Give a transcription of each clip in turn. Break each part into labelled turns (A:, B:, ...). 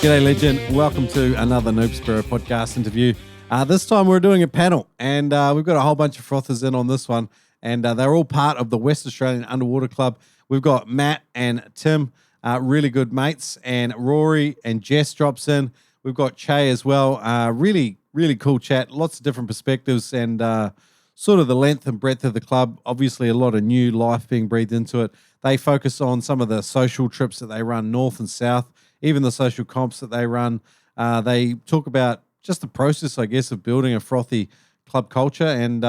A: G'day, legend. Welcome to another Noob Spearo podcast interview. This time we're doing a panel, and we've got a whole bunch of frothers in on this one, and they're all part of the Western Australian Underwater Club. We've got Matt and Tim, really good mates, and Rory and Jess drops in. We've got Che as well. Really cool chat. Lots of different perspectives and sort of the length and breadth of the club. Obviously, a lot of new life being breathed into it. They focus on some of the social trips that they run north and south, even the social comps that they run. They talk about just the process, I guess, of building a frothy club culture, and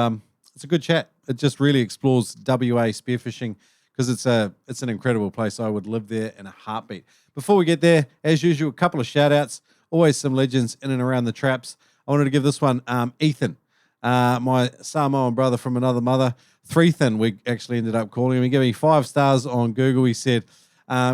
A: it's a good chat. It just really explores WA spearfishing because it's an incredible place. I would live there in a heartbeat. Before we get there, as usual, a couple of shout-outs. Always some legends in and around the traps. I wanted to give this one, Ethan, my Samoan brother from another mother. Threethan, we actually ended up calling him. He gave me 5 stars on Google. He said,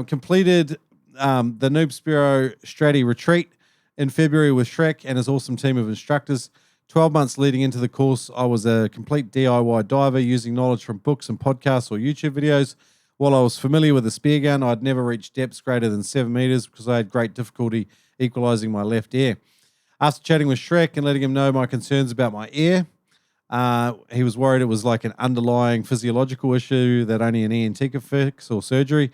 A: completed the Noob Spearo Stratty retreat in February with Shrek and his awesome team of instructors. 12 months leading into the course, I was a complete DIY diver using knowledge from books and podcasts or YouTube videos. While I was familiar with the spear gun, I'd never reached depths greater than 7 meters because I had great difficulty equalizing my left ear. After chatting with Shrek and letting him know my concerns about my ear, he was worried it was like an underlying physiological issue that only an ENT could fix or surgery.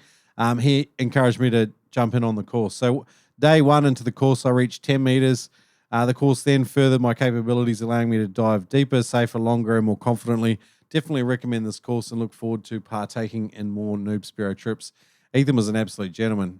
A: He encouraged me to jump in on the course. So day one into the course, I reached 10 meters. The course then furthered my capabilities, allowing me to dive deeper, safer, longer, and more confidently. Definitely recommend this course and look forward to partaking in more Noob Spearo trips. Ethan was an absolute gentleman,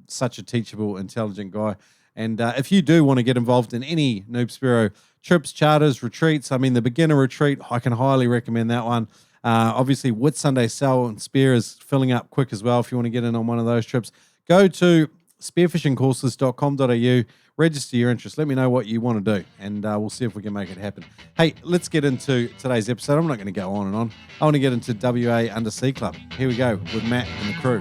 A: such a teachable, intelligent guy. And if you do want to get involved in any Noob Spearo trips, charters, retreats, I mean, the beginner retreat, I can highly recommend that one. Obviously, Whitsunday Sell and Spear is filling up quick as well if you want to get in on one of those trips. Go to spearfishingcourses.com.au, register your interest. Let me know what you want to do, and we'll see if we can make it happen. Hey, let's get into today's episode. I'm not going to go on and on. I want to get into WA Undersea Club. Here we go with Matt and the crew.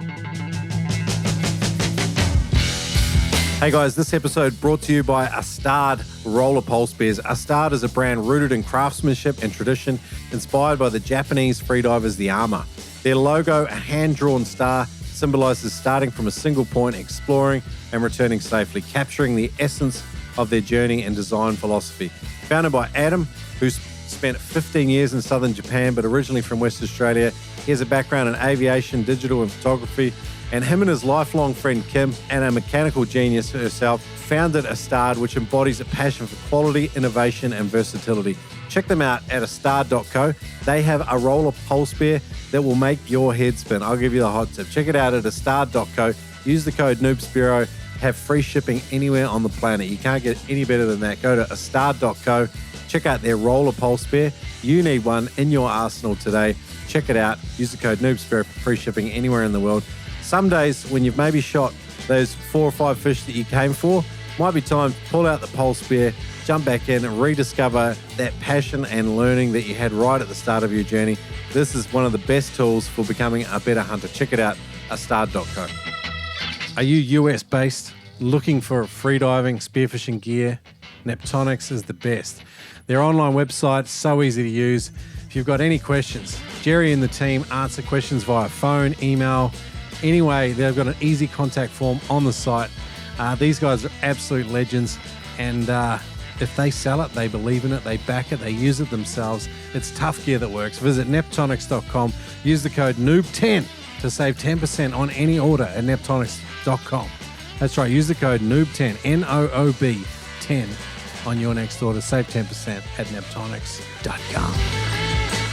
A: Hey guys, this episode brought to you by Astard Roller Pole Spears. Astard is a brand rooted in craftsmanship and tradition, inspired by the Japanese freedivers, the Ama. Their logo, a hand-drawn star, symbolizes starting from a single point, exploring and returning safely, capturing the essence of their journey and design philosophy. Founded by Adam, who spent 15 years in southern Japan, but originally from Western Australia. He has a background in aviation, digital and photography, and him and his lifelong friend Kim, and a mechanical genius herself, founded Astard, which embodies a passion for quality, innovation, and versatility. Check them out at astard.co. They have a roller pole spear that will make your head spin. I'll give you the hot tip. Check it out at astard.co. Use the code NoobSpearo. Have free shipping anywhere on the planet. You can't get any better than that. Go to astard.co. Check out their roller pole spear. You need one in your arsenal today. Check it out. Use the code NoobSpearo for free shipping anywhere in the world. Some days when you've maybe shot those 4 or 5 fish that you came for, might be time to pull out the pole spear, jump back in and rediscover that passion and learning that you had right at the start of your journey. This is one of the best tools for becoming a better hunter. Check it out, astard.co. Are you US based, looking for freediving, spearfishing gear? Neptonics is the best. Their online website, so easy to use. If you've got any questions, Jerry and the team answer questions via phone, email. Anyway, they've got an easy contact form on the site. These guys are absolute legends, and if they sell it, they believe in it, they back it, they use it themselves. It's tough gear that works. Visit neptonics.com. Use the code NOOB10 to save 10% on any order at neptonics.com. That's right, use the code NOOB10, N-O-O-B 10 on your next order. Save 10% at neptonics.com.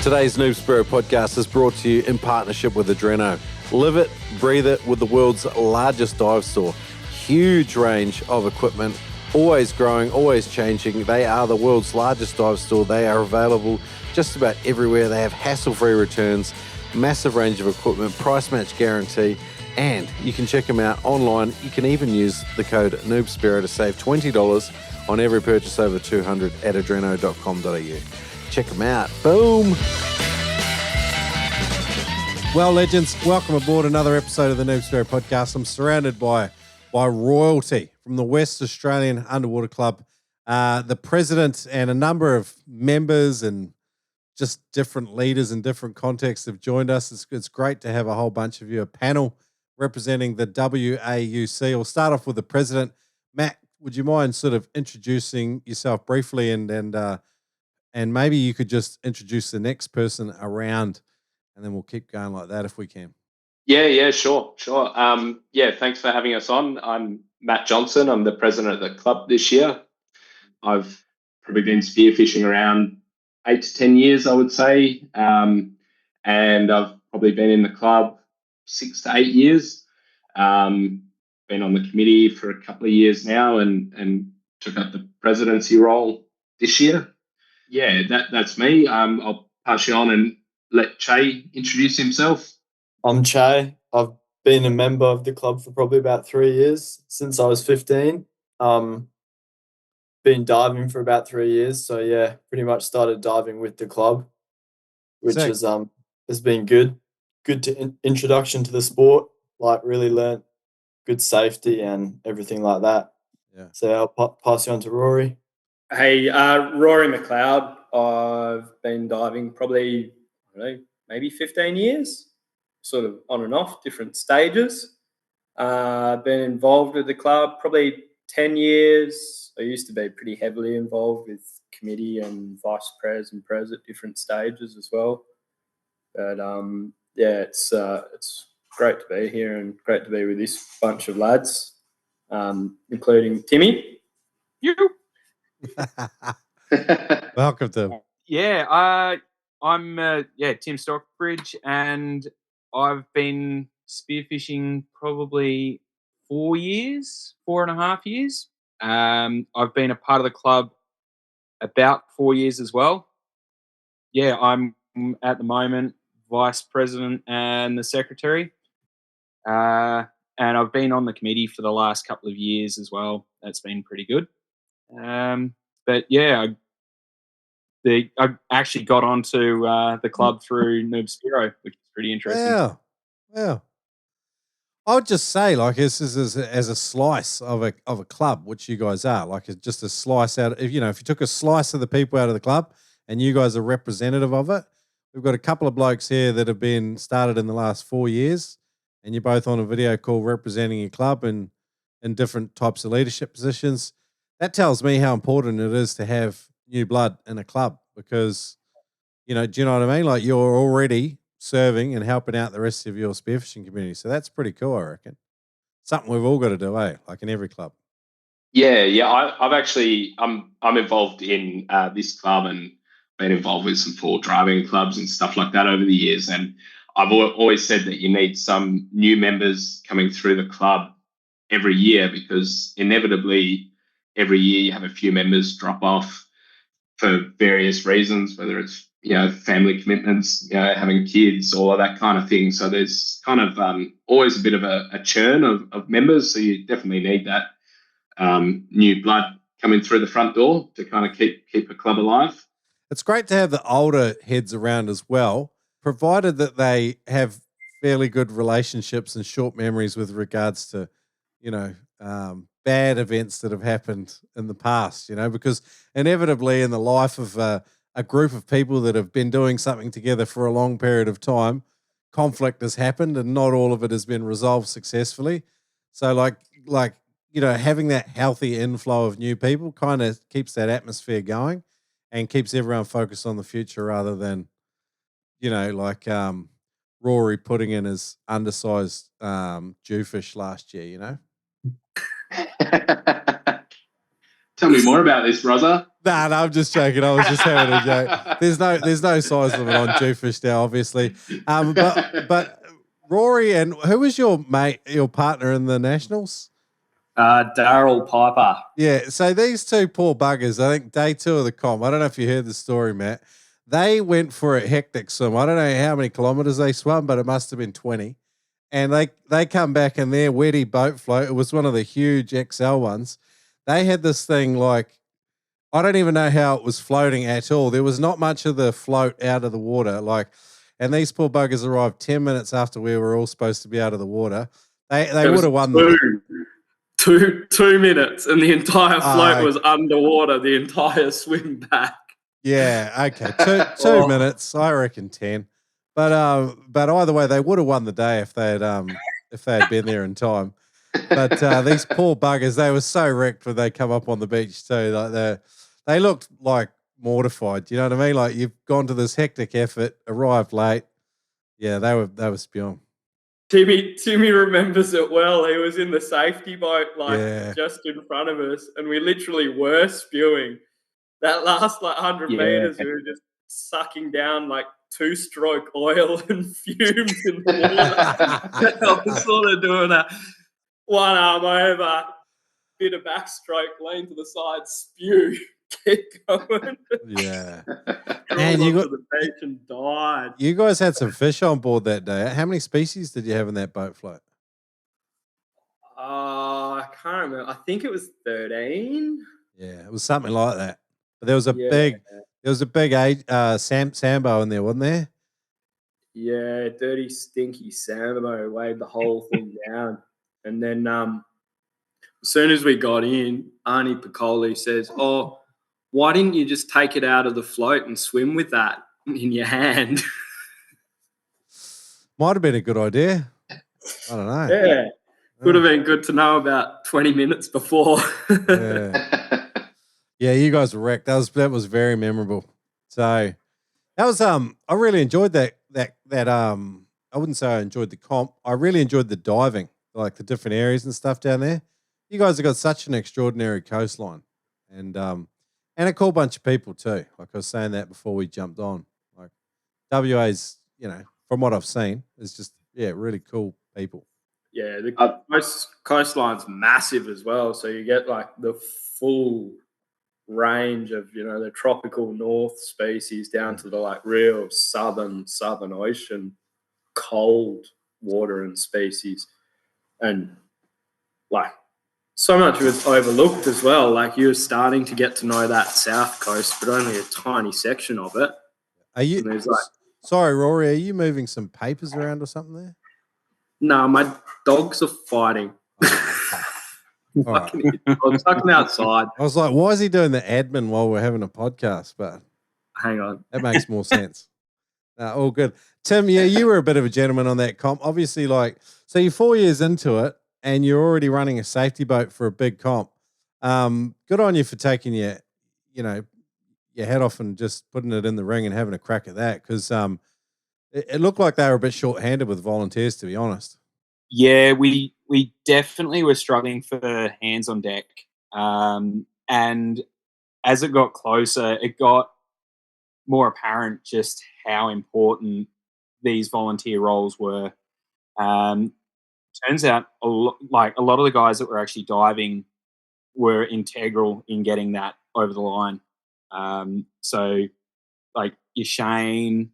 A: Today's Noob Spearo podcast is brought to you in partnership with Adreno. Live it, breathe it with the world's largest dive store. Huge range of equipment, always growing, always changing. They are the world's largest dive store. They are available just about everywhere. They have hassle-free returns, massive range of equipment, price match guarantee, and you can check them out online. You can even use the code NoobSpearo to save $20 on every purchase over $200 at adreno.com.au. Check them out. Boom. Well, legends, welcome aboard another episode of the Noob Spearo podcast. I'm surrounded by royalty from the Western Australian Underwater Club. The president and a number of members and just different leaders in different contexts have joined us. It's great to have a whole bunch of you, a panel representing the WAUC. We'll start off with the president, Matt, would you mind sort of introducing yourself briefly, and maybe you could just introduce the next person around, and then we'll keep going like that if we can.
B: Yeah, sure. Thanks for having us on. I'm Matt Johnson. I'm the president of the club this year. I've probably been spearfishing around 8 to 10 years, I would say. And I've probably been in the club 6 to 8 years. Been on the committee for a couple of years now and took up the presidency role this year. Yeah, that's me. I'll pass you on and let Che introduce himself.
C: I'm Che. I've been a member of the club for probably about 3 years, since I was 15. Been diving for about 3 years. So yeah, pretty much started diving with the club, which
A: Sick.
C: has been good. Good introduction to the sport. Like really learnt good safety and everything like that.
A: Yeah.
C: So I'll pass you on to Rory.
D: Hey, Rory McLeod. I've been diving probably, I don't know, maybe 15 years, sort of on and off, different stages. Been involved with the club probably 10 years. I used to be pretty heavily involved with committee and vice pres and pres at different stages as well. But yeah, it's great to be here and great to be with this bunch of lads, including Timmy.
E: You.
A: Welcome to.
E: Yeah, I'm Tim Stockbridge, and I've been spearfishing probably 4.5 years. I've been a part of the club about 4 years as well. Yeah, I'm at the moment vice president and the secretary, and I've been on the committee for the last couple of years as well. That's been pretty good. But yeah, I actually got onto the club through Noob Spearo, which is pretty interesting.
A: Yeah. I would just say, like, this is as a slice of a club, which you guys are. Like, it's just a slice out. If you took a slice of the people out of the club, and you guys are representative of it. We've got a couple of blokes here that have been started in the last 4 years, and you're both on a video call representing your club and in different types of leadership positions. That tells me how important it is to have new blood in a club because, do you know what I mean? Like you're already serving and helping out the rest of your spearfishing community. So that's pretty cool, I reckon. Something we've all got to do, like in every club.
B: Yeah. I'm involved in this club and been involved with some full driving clubs and stuff like that over the years. And I've always said that you need some new members coming through the club every year because inevitably every year you have a few members drop off for various reasons, whether it's, family commitments, having kids, all of that kind of thing. So there's kind of always a bit of a churn of members. So you definitely need that new blood coming through the front door to kind of keep a club alive.
A: It's great to have the older heads around as well, provided that they have fairly good relationships and short memories with regards to, bad events that have happened in the past, because inevitably in the life of a group of people that have been doing something together for a long period of time, conflict has happened and not all of it has been resolved successfully. So having that healthy inflow of new people kind of keeps that atmosphere going and keeps everyone focused on the future rather than, Rory putting in his undersized jewfish last year,
B: Tell me more about this, Rosa.
A: No, I'm just joking. I was just having a joke. There's no size limit on jewfish now, obviously. But Rory, and who was your partner in the Nationals?
D: Daryl Piper.
A: Yeah, so these two poor buggers, I think day 2 of the comp, I don't know if you heard the story, Matt. They went for a hectic swim. I don't know how many kilometres they swam, but it must have been 20. And they come back in their Weddy boat float. It was one of the huge XL ones. They had this thing like, I don't even know how it was floating at all. There was not much of the float out of the water. And these poor buggers arrived 10 minutes after we were all supposed to be out of the water. They would have won the
D: 2 minutes, and the entire float was underwater the entire swim back.
A: Yeah, okay. 2 minutes, I reckon 10. But either way, they would have won the day if they had been there in time. But these poor buggers, they were so wrecked when they come up on the beach too. Like they looked like mortified. Do you know what I mean? Like you've gone to this hectic effort, arrived late. Yeah, they were spewing.
D: Timmy remembers it well. He was in the safety boat,
A: Yeah.
D: just in front of us, and we literally were spewing. That last 100
E: Yeah.
D: meters, we were just sucking down like 2-stroke oil and fumes in the water. I was sort of doing a one arm over, bit of backstroke, lean to the side, spew, keep going.
A: Yeah.
D: Man, you got to the beach and died.
A: You guys had some fish on board that day. How many species did you have in that boat float?
D: I can't remember. I think it was 13.
A: Yeah, it was something like that. But there was a big Sambo in there, wasn't there?
D: Yeah, dirty, stinky Sambo weighed the whole thing down. And then as soon as we got in, Arnie Piccoli says, "Oh, why didn't you just take it out of the float and swim with that in your hand?"
A: Might have been a good idea. I don't know.
D: Yeah. Could have been good to know about 20 minutes before.
A: Yeah, you guys were wrecked. That was very memorable. So that was I really enjoyed that I wouldn't say I enjoyed the comp. I really enjoyed the diving, like the different areas and stuff down there. You guys have got such an extraordinary coastline. And a cool bunch of people too. Like I was saying that before we jumped on. Like WA's, from what I've seen, is just really cool people.
D: Yeah, the coastline's massive as well. So you get like the full range of, the tropical north species down to the like real southern ocean, cold water and species. And like so much of it's overlooked as well. Like you're starting to get to know that south coast, but only a tiny section of it.
A: Are you sorry, Rory, are you moving some papers around or something there?
D: No, my dogs are fighting.
A: All right.
D: I'm stuck outside.
A: I was like, why is he doing the admin while we're having a podcast? But
D: hang on.
A: That makes more sense. All good. Tim, you were a bit of a gentleman on that comp. Obviously, so you're 4 years into it and you're already running a safety boat for a big comp. Good on you for taking your head off and just putting it in the ring and having a crack at that, because it looked like they were a bit short-handed with volunteers, to be honest.
E: Yeah, we definitely were struggling for hands on deck. And as it got closer, it got more apparent just how important these volunteer roles were. Turns out a lot of the guys that were actually diving were integral in getting that over the line. So like your Shane,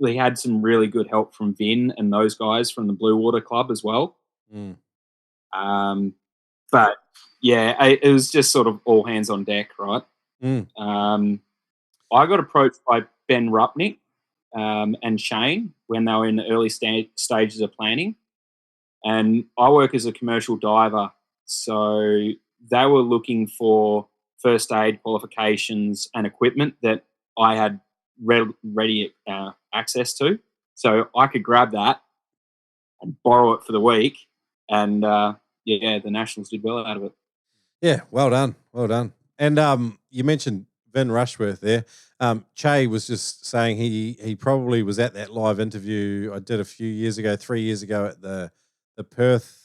E: we had some really good help from Vin and those guys from the Blue Water Club as well. But yeah, it was just sort of all hands on deck, right? I got approached by Ben Rupnick and Shane when they were in the early stages of planning. And I work as a commercial diver, so they were looking for first aid qualifications and equipment that I had ready access to. So I could grab that and borrow it for the week. And the Nationals did well out of it.
A: Yeah, well done. Well done. And you mentioned Vin Rushworth there. Che was just saying he probably was at that live interview I did 3 years ago at the Perth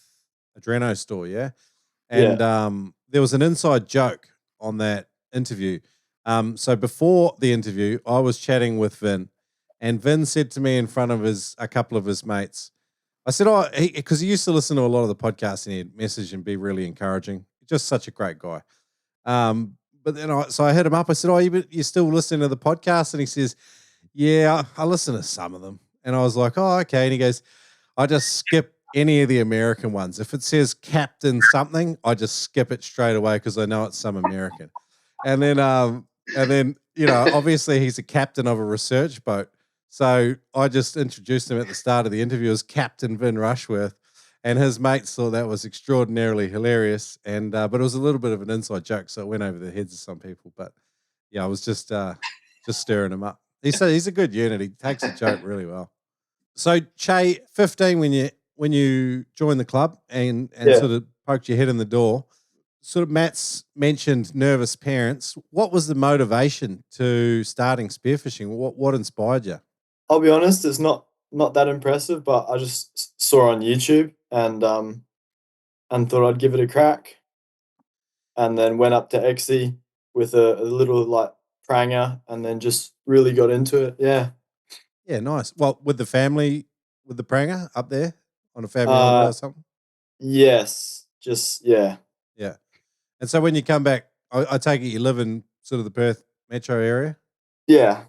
A: Adreno store, yeah? And there was an inside joke on that interview. So before the interview, I was chatting with Vin, and Vin said to me in front of a couple of his mates, I said, because he used to listen to a lot of the podcasts and he'd message and be really encouraging. Just such a great guy. But then I hit him up. I said, you're still listening to the podcast? And he says, yeah, I listen to some of them. And I was like, oh, okay. And he goes, I just skip any of the American ones. If it says Captain something, I just skip it straight away because I know it's some American. And then obviously he's a captain of a research boat. So I just introduced him at the start of the interview as Captain Vin Rushworth, and his mates thought that was extraordinarily hilarious. And but it was a little bit of an inside joke, so it went over the heads of some people. But yeah, I was just stirring him up. He's a good unit. He takes the joke really well. So Che, 15 when you when you joined the club and
C: Yeah.
A: sort of poked your head in the door, sort of Matt's mentioned nervous parents. What was the motivation to starting spearfishing? What inspired you?
C: I'll be honest, it's not that impressive, but I just saw on YouTube and thought I'd give it a crack, and then went up to Exie with a little like pranger, and then just really got into it. Yeah.
A: Yeah, nice. Well, with the family, with the pranger up there on a family holiday
C: Uh,
A: or something?
C: yes. Just yeah.
A: Yeah. And so when you come back, I take it you live in sort of the Perth metro area?
C: Yeah.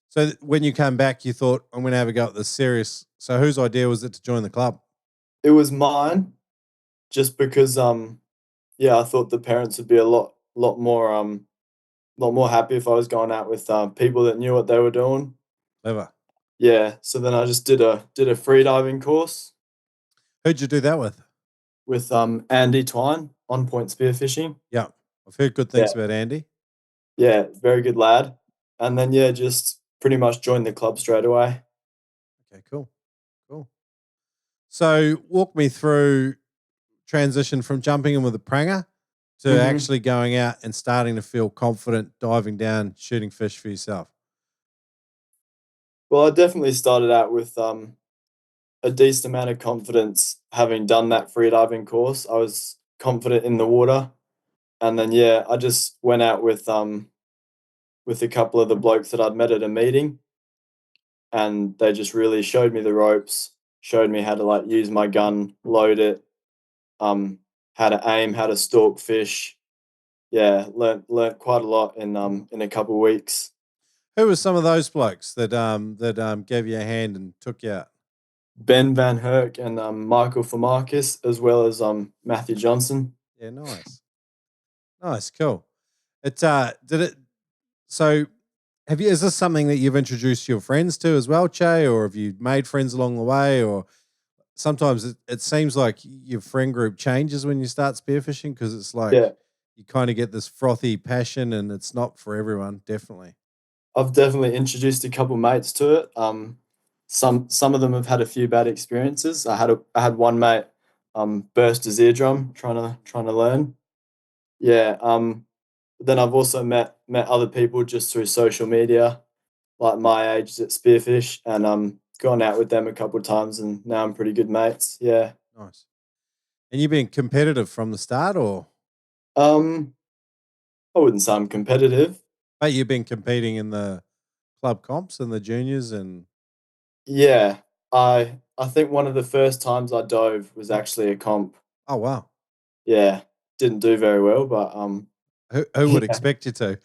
A: So when you come back, you thought, I'm going to have a go at this serious. So whose idea was it to join the club?
C: It was mine, just because yeah, I thought the parents would be a lot more happy if I was going out with people that knew what they were doing.
A: Clever.
C: Yeah. So then I just did a free diving course
A: Who'd you do that with?
C: Andy Twine, On Point Spearfishing.
A: Yeah. I've heard good things about Andy.
C: Yeah, very good lad. And then yeah, just pretty much joined the club straight away.
A: Okay, cool. Cool. So walk me through transition from jumping in with a pranger to
C: Mhm.
A: actually going out and starting to feel confident diving down, shooting fish for yourself.
C: Well, I definitely started out with a decent amount of confidence having done that freediving course. I was confident in the water. And then yeah, I just went out with a couple of the blokes that I'd met at a meeting, and they just really showed me the ropes, showed me how to like use my gun, load it, how to aim, how to stalk fish. Yeah, learnt quite a lot in a couple of weeks.
A: Who were some of those blokes that gave you a hand and took you out?
C: Ben Van Herk and Michael Formarkis, as well as Matthew Johnson.
A: Yeah, nice. Nice, cool. It did it so is this something that you've introduced your friends to as well, Che, or have you made friends along the way? Or sometimes it seems like your friend group changes when you start spearfishing because it's like
C: Yeah,
A: you kind of get this frothy passion and it's not for everyone, definitely.
C: I've definitely introduced a couple mates to it. Some of them have had a few bad experiences. I had one mate burst his eardrum trying to learn. Yeah. But then I've also met other people just through social media, like my age at Spearfish, and gone out with them a couple of times, and now I'm pretty good mates. Yeah.
A: Nice. And you've been competitive from the start, or
C: Um, I wouldn't say I'm competitive.
A: but you've been competing in the club comps and the juniors and
C: Yeah. I think one of the first times I dove was actually a comp.
A: oh wow.
C: Yeah. Didn't do very well, but
A: Who would
C: yeah.
A: expect you to?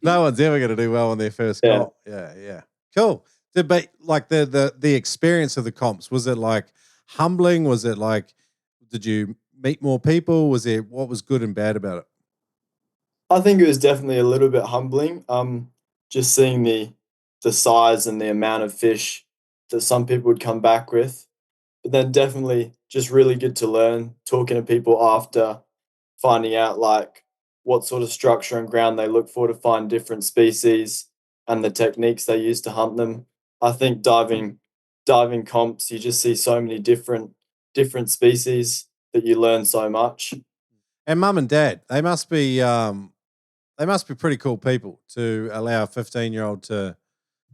A: No one's ever going to do well on their first
C: Yeah.
A: comp. Yeah, yeah. Cool. But like the experience of the comps, was it like humbling? Was it like, did you meet more people? What was good and bad about it?
C: I think it was definitely a little bit humbling. Just seeing the size and the amount of fish that some people would come back with. But then definitely just really good to learn, talking to people after, finding out like what sort of structure and ground they look for to find different species and the techniques they use to hunt them. I think diving comps, you just see so many different species that you learn so much.
A: And mum and dad, they must be pretty cool people to allow a 15-year-old to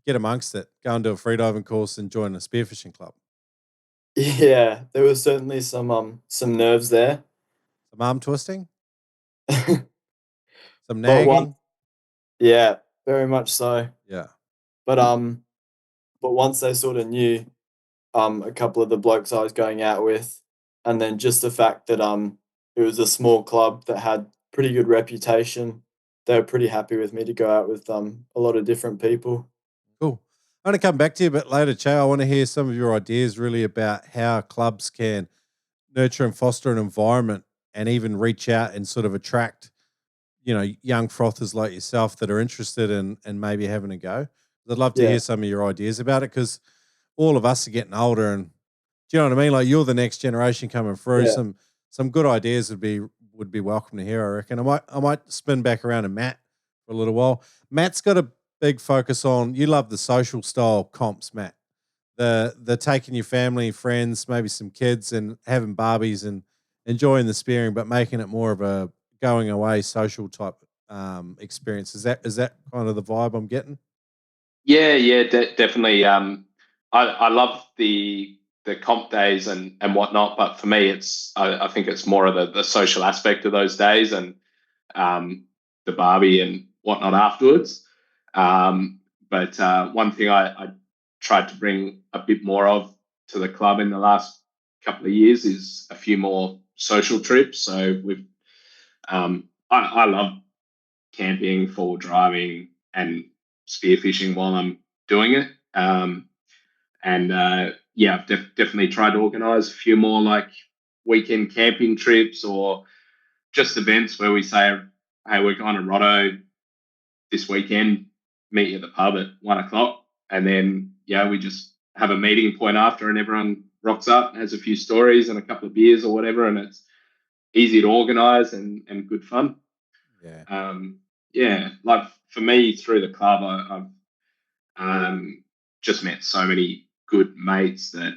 A: get amongst it, go and do a freediving course and join a spearfishing club.
C: Yeah, there was certainly some nerves there.
A: Some arm twisting,
C: but
A: some
C: one
A: nagging.
C: Yeah, very much so.
A: Yeah.
C: But once they sort of knew a couple of the blokes I was going out with, and then just the fact that it was a small club that had pretty good reputation, they were pretty happy with me to go out with a lot of different people.
A: Cool. I'm going to come back to you a bit later, Che. I want to hear some of your ideas really about how clubs can nurture and foster an environment and even reach out and sort of attract, young frothers like yourself that are interested in maybe having a go. I'd love to
C: Yeah.
A: hear some of your ideas about it because all of us are getting older and do you know what I mean? Like you're the next generation coming through.
C: Yeah.
A: Some good ideas would be welcome to hear, I reckon. I might spin back around to Matt for a little while. Matt's got a big focus on you love the social style comps, Matt. the taking your family, friends, maybe some kids, and having barbies and enjoying the spearing, but making it more of a going away social type experience. Is that kind of the vibe I'm getting?
B: Yeah, definitely. I love the comp days and whatnot, but for me, I think it's more of the social aspect of those days and the barbie and whatnot afterwards. But one thing I tried to bring a bit more of to the club in the last couple of years is a few more social trips. So I love camping, forward driving, and spearfishing while I'm doing it. I've definitely tried to organise a few more like weekend camping trips or just events where we say, hey, we're going to Roto this weekend, meet you at the pub at 1:00. And then, we just have a meeting point after and everyone rocks up, has a few stories and a couple of beers or whatever. And it's easy to organise and good fun.
A: Yeah.
B: Like for me through the club, I've just met so many good mates that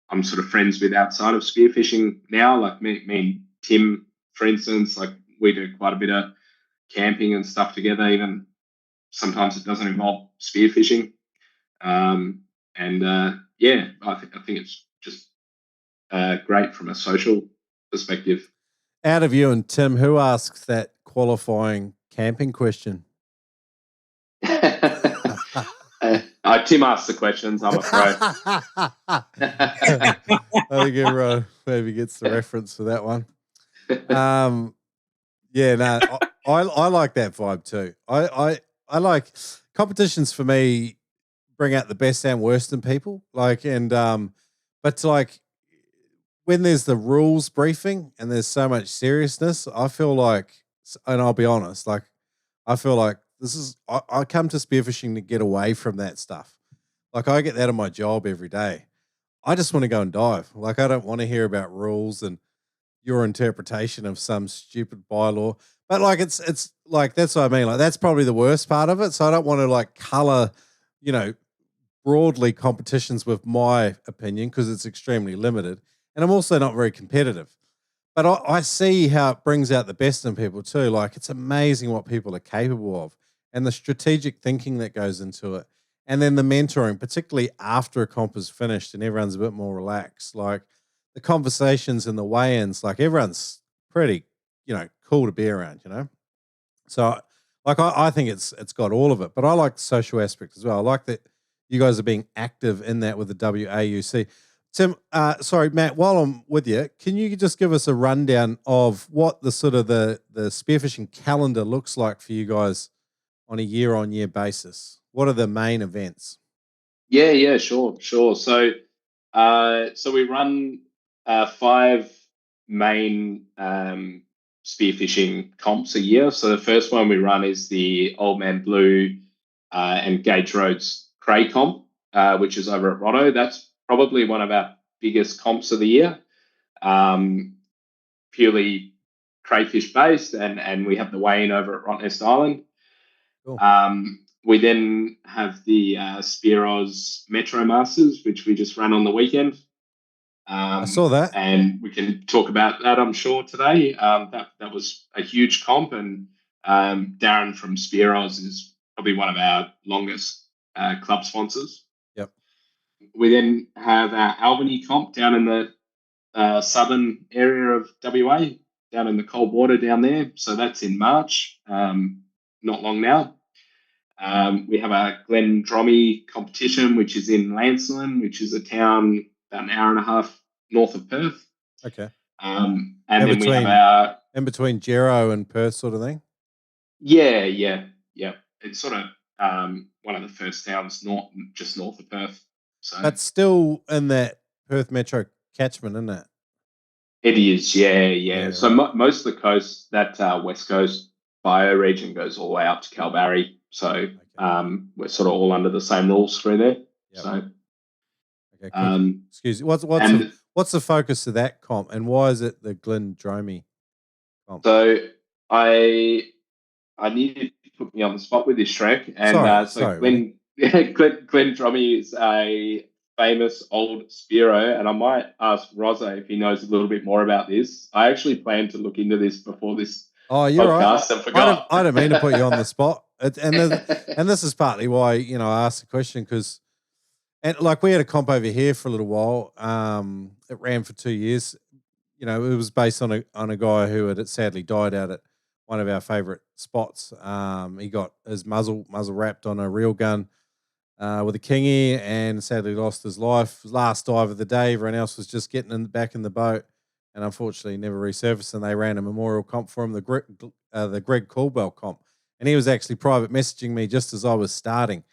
B: I'm sort of friends with outside of spearfishing now. Like me and Tim, for instance, like we do quite a bit of camping and stuff together. Even sometimes it doesn't involve spearfishing. I think it's just great from a social perspective.
A: Out of you and Tim, who asks that qualifying camping question?
B: Tim asks the questions, I'm afraid.
A: I think everyone maybe gets the reference for that one. I like that vibe too. I like competitions for me bring out the best and worst in people. But like when there's the rules briefing and there's so much seriousness, I feel like, and I'll be honest, like I feel like I come to spearfishing to get away from that stuff. Like I get that in my job every day. I just want to go and dive. Like I don't want to hear about rules and your interpretation of some stupid bylaw. But like it's like that's what I mean. Like that's probably the worst part of it. So I don't want to like color, broadly competitions with my opinion because it's extremely limited. And I'm also not very competitive. But I see how it brings out the best in people too. Like it's amazing what people are capable of and the strategic thinking that goes into it. And then the mentoring, particularly after a comp is finished and everyone's a bit more relaxed. Like the conversations and the weigh-ins, like everyone's pretty, cool to be around. So like I think it's got all of it. But I like the social aspect as well. I like that you guys are being active in that with the WAUC. Tim, sorry, Matt, while I'm with you, can you just give us a rundown of what the sort of the spearfishing calendar looks like for you guys on a year-on-year basis? What are the main events?
B: Yeah, sure. So we run 5 main spearfishing comps a year. So the first one we run is the Old Man Blue and Gage Roads Cray comp, which is over at Roto. That's probably one of our biggest comps of the year. Purely crayfish based, and we have the weigh-in over at Rottnest Island.
A: Cool.
B: We then have the Spearoz Metro Masters, which we just ran on the weekend.
A: I saw that,
B: and we can talk about that, I'm sure, today. That was a huge comp, and Darren from Spearoz is probably one of our longest club sponsors.
A: Yep.
B: We then have our Albany comp down in the southern area of WA, down in the cold water down there. So that's in March, not long now. We have a Glen Drommy competition, which is in Lancelin, which is a town about an hour and a half north of Perth.
A: Okay.
B: And then we have our...
A: In between Gero and Perth sort of thing?
B: Yeah. It's sort of one of the first towns just north of Perth. So
A: that's still in that Perth Metro catchment, isn't it?
B: It is, yeah. So
A: right.
B: Most of the coast, that West Coast bioregion goes all the way up to Kalbarri. So we're sort of all under the same rules through there. Yep. So
A: okay, cool. Excuse me. What's the focus of that comp, and why is it the Glendromie comp?
B: So I needed to put me on the spot with this, Shrek, and
A: sorry,
B: Glendromie is a famous old Spearo, and I might ask Rosa if he knows a little bit more about this. I actually planned to look into this before this
A: Oh, you're
B: podcast
A: right.
B: and forgot.
A: I don't mean to put you on the spot, and this is partly why I asked the question because, and like we had a comp over here for a little while. It ran for 2 years. It was based on a guy who had sadly died out at one of our favourite spots. He got his muzzle wrapped on a reel gun with a kingy and sadly lost his life. Last dive of the day, everyone else was just getting back in the boat, and unfortunately never resurfaced. And they ran a memorial comp for him, the Greg Caldwell comp, and he was actually private messaging me just as I was starting.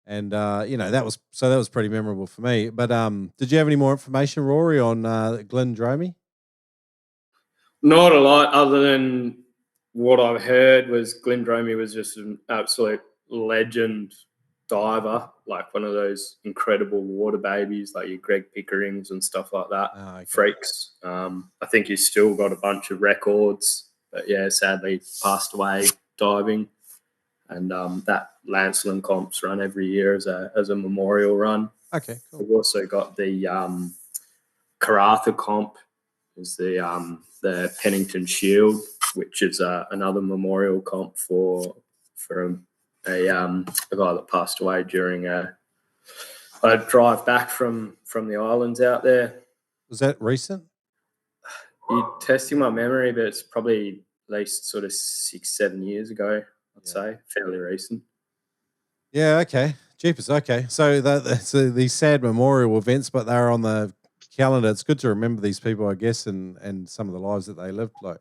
A: And that was pretty memorable for me. But did you have any more information, Rory, on Glenn Dromey?
D: Not a lot, other than what I've heard was Glenn Dromey was just an absolute legend diver, like one of those incredible water babies, like your Greg Pickerings and stuff like that.
A: Oh, okay.
D: Freaks. I think he's still got a bunch of records, but yeah, sadly passed away diving. And that Lancelin comps run every year as a memorial run.
A: Okay, cool.
D: We've also got the Karratha comp, is the Pennington Shield, which is another memorial comp for a guy that passed away during a drive back from the islands out there.
A: Was that recent?
D: You're testing my memory, but it's probably at least sort of 6-7 years ago, I'd say. Fairly recent.
A: Yeah, okay. Jeepers, okay. So these sad memorial events, but they're on the calendar. It's good to remember these people, I guess, and some of the lives that they lived, like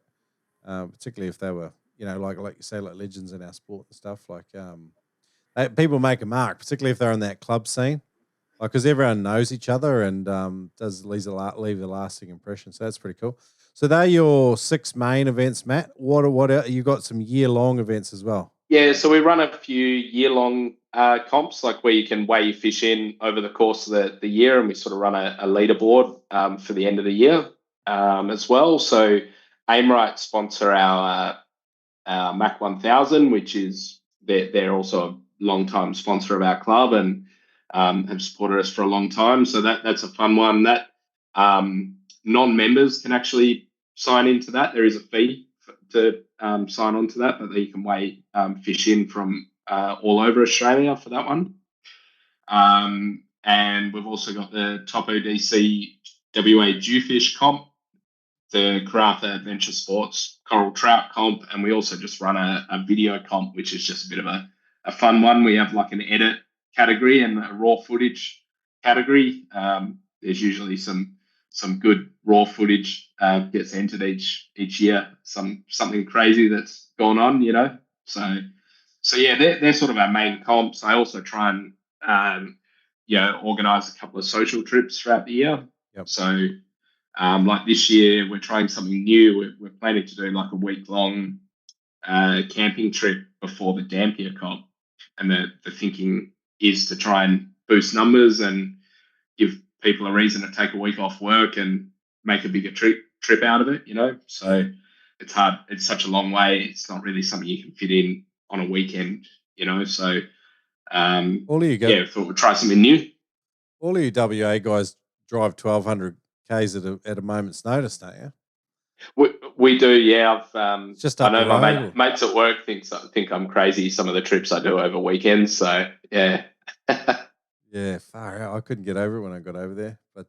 A: particularly if they were, like you say, like legends in our sport and stuff. Like people make a mark, particularly if they're in that club scene, like because everyone knows each other and does leave a lasting impression. So that's pretty cool. So they're your 6 main events, Matt. What you got some year-long events as well?
B: Yeah, so we run a few year-long comps, like where you can weigh your fish in over the course of the year, and we sort of run a leaderboard for the end of the year as well. So Aimright sponsor our Mack 1000, which is they're also a long-time sponsor of our club and have supported us for a long time. So that's a fun one. That non-members can actually sign into that. There is a fee to sign on to that, but you can weigh fish in from all over Australia for that one. And we've also got the Top ODC WA Jewfish comp, the Karratha Adventure Sports Coral Trout comp, and we also just run a video comp, which is just a bit of a fun one. We have like an edit category and a raw footage category. There's usually some good raw footage gets entered each year. Something crazy that's gone on, So yeah, they're sort of our main comps. I also try and organise a couple of social trips throughout the year.
A: Yep.
B: So like this year, we're trying something new. We're planning to do like a week-long camping trip before the Dampier comp, and the thinking is to try and boost numbers and give people a reason to take a week off work and make a bigger trip out of it, So it's hard. It's such a long way. It's not really something you can fit in on a weekend, So
A: All of you go.
B: yeah, thought we'd try something new.
A: All of you WA guys drive 1,200 Ks at a moment's notice, don't you?
B: We do, yeah. I've
A: Just
B: I
A: up
B: know
A: the
B: my
A: road.
B: mates at work think I'm crazy. Some of the trips I do over weekends, so yeah.
A: Yeah, far out. I couldn't get over it when I got over there, but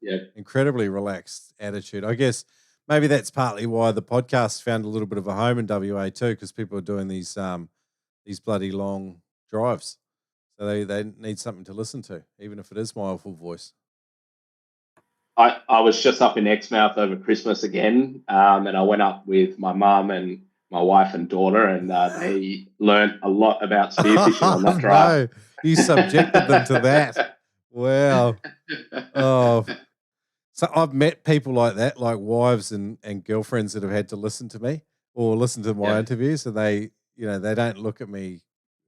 B: Yeah.
A: incredibly relaxed attitude. I guess maybe that's partly why the podcast found a little bit of a home in WA too, because people are doing these bloody long drives, so they need something to listen to, even if it is my awful voice.
B: I was just up in Exmouth over Christmas again, and I went up with my mum and my wife and daughter, and they learned a lot about spearfishing on that drive.
A: No, you subjected them to that. Wow. Oh, so I've met people like that, like wives and girlfriends that have had to listen to me or listen to my interviews, and they don't look at me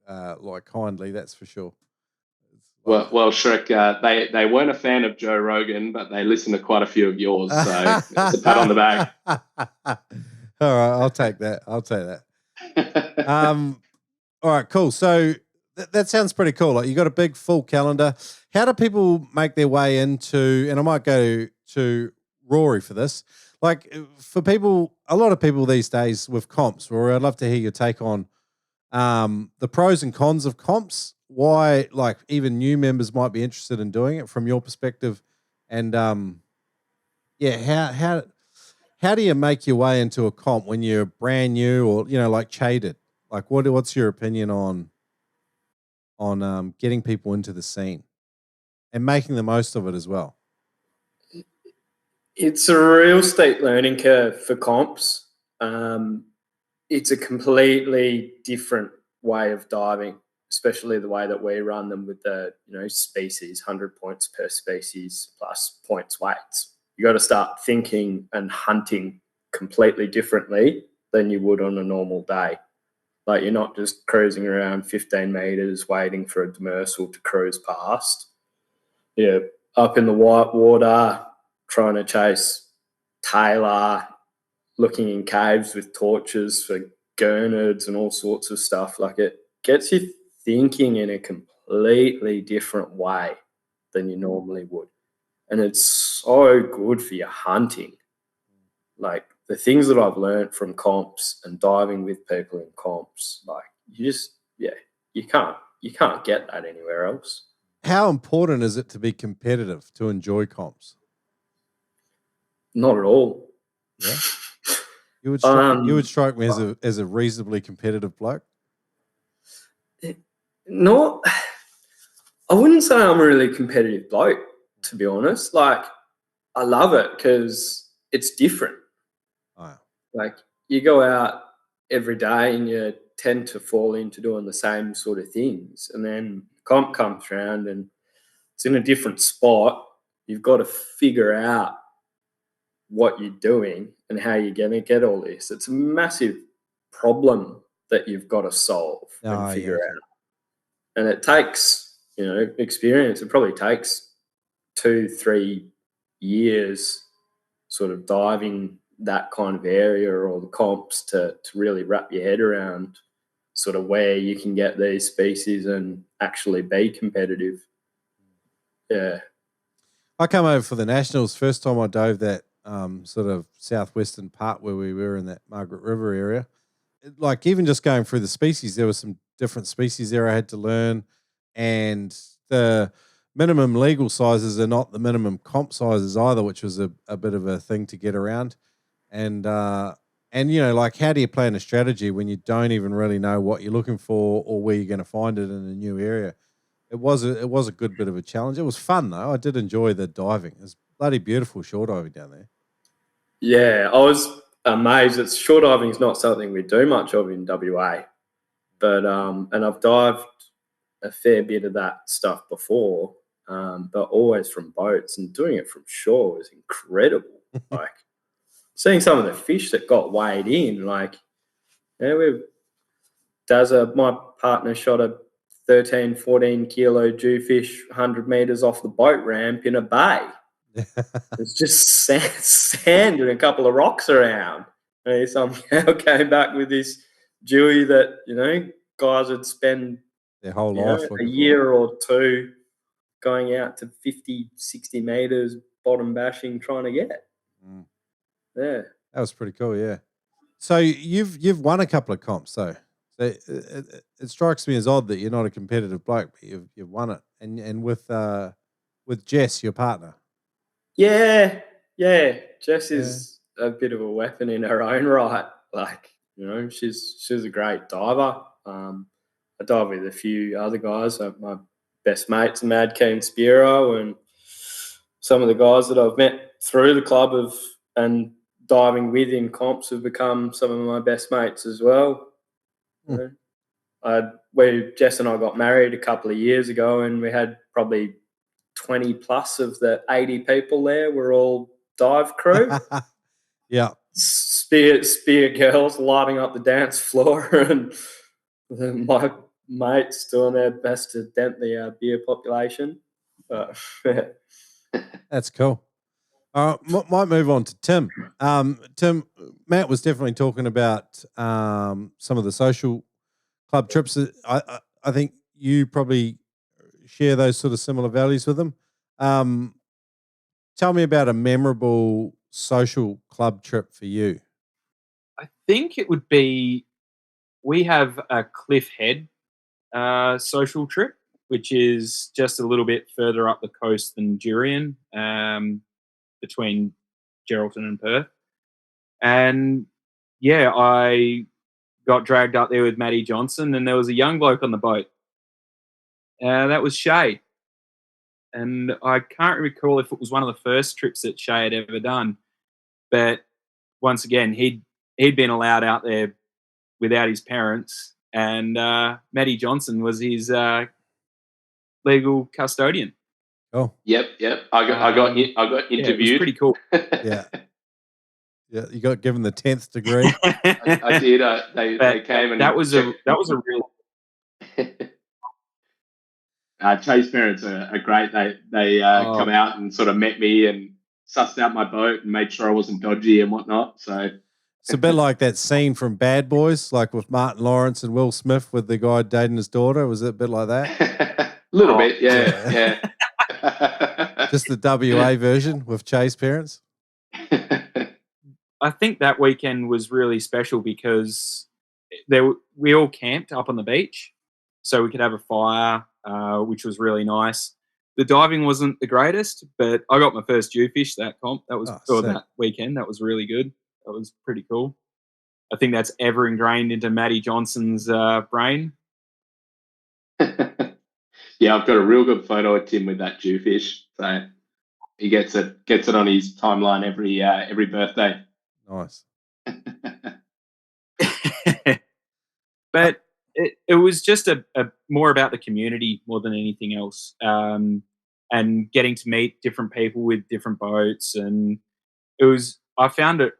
A: like kindly. That's for sure.
B: Well, Shrek, they weren't a fan of Joe Rogan, but they listened to quite a few of yours, so it's a pat on the back.
A: All right, I'll take that. All right, cool. So That sounds pretty cool. Like you got a big full calendar. How do people make their way into? And I might go to Rory for this. Like for people, a lot of people these days with comps. Rory, I'd love to hear your take on the pros and cons of comps. Why, like, even new members might be interested in doing it from your perspective, and how do you make your way into a comp when you're brand new or like Che did? Like, what's your opinion on getting people into the scene and making the most of it as well?
D: It's a real steep learning curve for comps. It's a completely different way of diving, especially the way that we run them with the species, 100 points per species plus points weights. You got to start thinking and hunting completely differently than you would on a normal day. Like you're not just cruising around 15 meters waiting for a demersal to cruise past. You're up in the white water trying to chase tailor, looking in caves with torches for gurnards and all sorts of stuff. Like it gets you thinking in a completely different way than you normally would. And it's so good for your hunting. Like the things that I've learned from comps and diving with people in comps, like you can't get that anywhere else.
A: How important is it to be competitive to enjoy comps?
D: Not at all.
A: Yeah. You would strike me as a reasonably competitive bloke.
D: Not, I wouldn't say I'm a really competitive bloke, to be honest. Like, I love it because it's different.
A: Oh.
D: Like, you go out every day and you tend to fall into doing the same sort of things. And then comp comes around and it's in a different spot. You've got to figure out what you're doing and how you're going to get all this. It's a massive problem that you've got to solve and figure out. And it takes, experience. It probably takes 2-3 years sort of diving that kind of area or the comps to really wrap your head around sort of where you can get these species and actually be competitive. Yeah.
A: I come over for the Nationals. First time I dove that sort of southwestern part where we were in that Margaret River area. Like even just going through the species, there were some different species there I had to learn, and the minimum legal sizes are not the minimum comp sizes either, which was a bit of a thing to get around. And like how do you plan a strategy when you don't even really know what you're looking for or where you're going to find it in a new area? It was a good bit of a challenge. It was fun though. I did enjoy the diving. It was bloody beautiful shore diving down there.
D: Yeah, I was amazed that shore diving is not something we do much of in WA, but and I've dived a fair bit of that stuff before, but always from boats, and doing it from shore was incredible. Like seeing some of the fish that got weighed in, like my partner shot a 13-14 kilo jewfish 100 meters off the boat ramp in a bay. It's just sand and a couple of rocks around. And he somehow came back with this dewy that, guys would spend
A: their whole life
D: a year or two going out to 50, 60 meters, bottom bashing, trying to get.
A: Mm.
D: Yeah.
A: That was pretty cool, yeah. So you've won a couple of comps, though. So it strikes me as odd that you're not a competitive bloke, but you've won it. And with Jess, your partner.
D: Yeah. Jess is a bit of a weapon in her own right. Like, she's a great diver. I dive with a few other guys. My best mate's Mad Keen Spearo, and some of the guys that I've met through the club and diving with in comps have become some of my best mates as well.
A: Mm.
D: Jess and I got married a couple of years ago, and we had probably 20 plus of the 80 people there were all dive crew.
A: Yeah.
D: Spear girls lighting up the dance floor, and my mates doing their best to dent the beer population. But,
A: that's cool. Might move on to Tim. Tim, Matt was definitely talking about some of the social club trips. I think you probably share those sort of similar values with them. Tell me about a memorable social club trip for you.
E: I think it would be, we have a Cliff Head social trip, which is just a little bit further up the coast than Jurien, between Geraldton and Perth. And yeah, I got dragged up there with Matty Johnson, and there was a young bloke on the boat. That was Shay. And I can't recall if it was one of the first trips that Shay had ever done. But once again, he'd been allowed out there without his parents, and Matty Johnson was his legal custodian.
A: Oh,
B: Yep. I got interviewed.
E: Yeah, it was pretty cool.
A: yeah. Yeah, you got given the 10th degree.
B: I did. They came and
E: that was a real.
B: Chase parents are great. They come out and sort of met me and sussed out my boat and made sure I wasn't dodgy and whatnot. So
A: it's a bit like that scene from Bad Boys, like with Martin Lawrence and Will Smith with the guy dating his daughter. Was it a bit like that?
B: A little bit, yeah.
A: Just the WA version with Chase parents.
E: I think that weekend was really special because we all camped up on the beach, so we could have a fire, which was really nice. The diving wasn't the greatest, but I got my first jewfish that comp. That was that weekend. That was really good. That was pretty cool. I think that's ever ingrained into Matty Johnson's brain.
B: Yeah, I've got a real good photo of Tim with that jewfish. So he gets it on his timeline every birthday.
A: Nice.
E: But it was just a more about the community more than anything else, and getting to meet different people with different boats, and I found it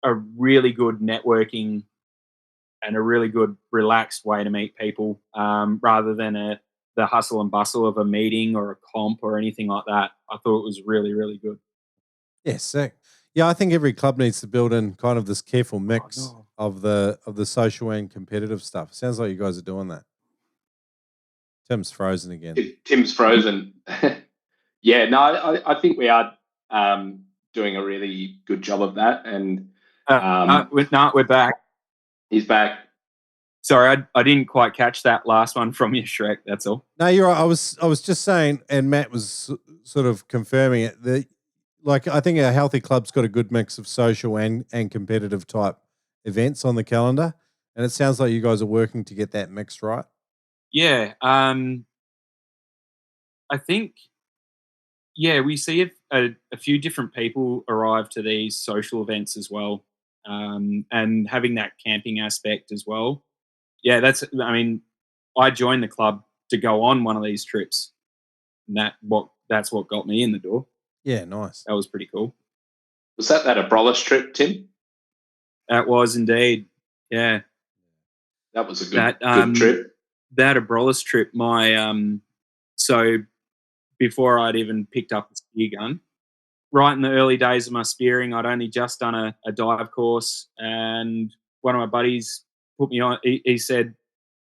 E: a really good networking and a really good relaxed way to meet people, rather than the hustle and bustle of a meeting or a comp or anything like that. I thought it was really, really good.
A: Yeah, sick. Yeah, I think every club needs to build in kind of this careful mix of the social and competitive stuff. Sounds like you guys are doing that. Tim's frozen again.
B: Tim's frozen. Yeah, no, I think we are doing a really good job of that. And
E: we're back.
B: He's back.
E: Sorry, I didn't quite catch that last one from you, Shrek. That's all.
A: No, you're right. I was just saying, and Matt was sort of confirming it. I think our healthy club's got a good mix of social and competitive type events on the calendar, and it sounds like you guys are working to get that mix right.
E: Yeah, I think, we see a few different people arrive to these social events as well, and having that camping aspect as well. Yeah, I joined the club to go on one of these trips, and that's what got me in the door.
A: Yeah, nice.
E: That was pretty cool.
B: Was that Abrolhos trip, Tim?
E: That was indeed. Yeah.
B: That was a good trip.
E: That Abrolhos trip, so before I'd even picked up the spear gun, right in the early days of my spearing, I'd only just done a dive course, and one of my buddies put me on. He said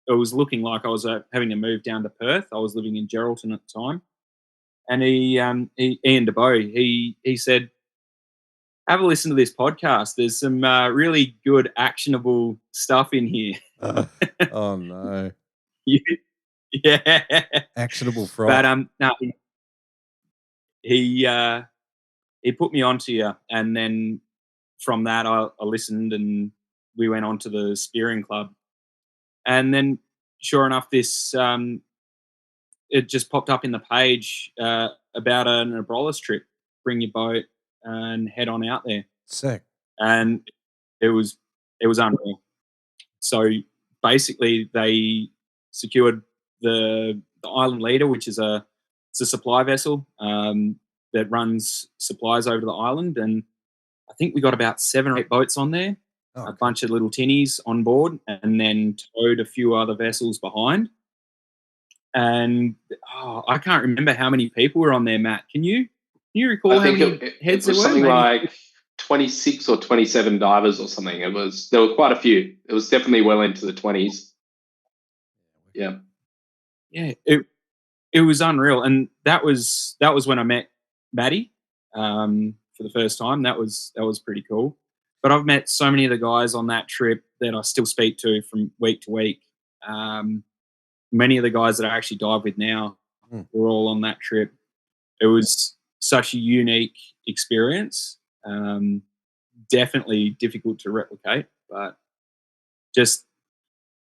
E: it was looking like I was having to move down to Perth. I was living in Geraldton at the time. And Ian DeBow, he said, have a listen to this podcast. There's some really good, actionable stuff in here.
A: Oh, no.
E: Yeah.
A: Actionable fraud.
E: But no, he put me onto you. And then from that, I listened, and we went on to the Spearing Club. And then, sure enough, this it just popped up in the page about an Abrolhos trip. Bring your boat and head on out there.
A: Sick.
E: And it was unreal. So basically, they secured the Island Leader, which is a supply vessel that runs supplies over the island, and I think we got about 7 or 8 boats on there. A bunch of little tinnies on board, and then towed a few other vessels behind. And I can't remember how many people were on there, Matt. Can you recall how many heads there were?
B: Something like 26 or 27 divers or something. There were quite a few. It was definitely well into the 20s. Yeah.
E: yeah, it was unreal, and that was when I met Maddie for the first time. That was pretty cool. But I've met so many of the guys on that trip that I still speak to from week to week. Many of the guys that I actually dive with now were all on that trip. It was such a unique experience. Definitely difficult to replicate, but just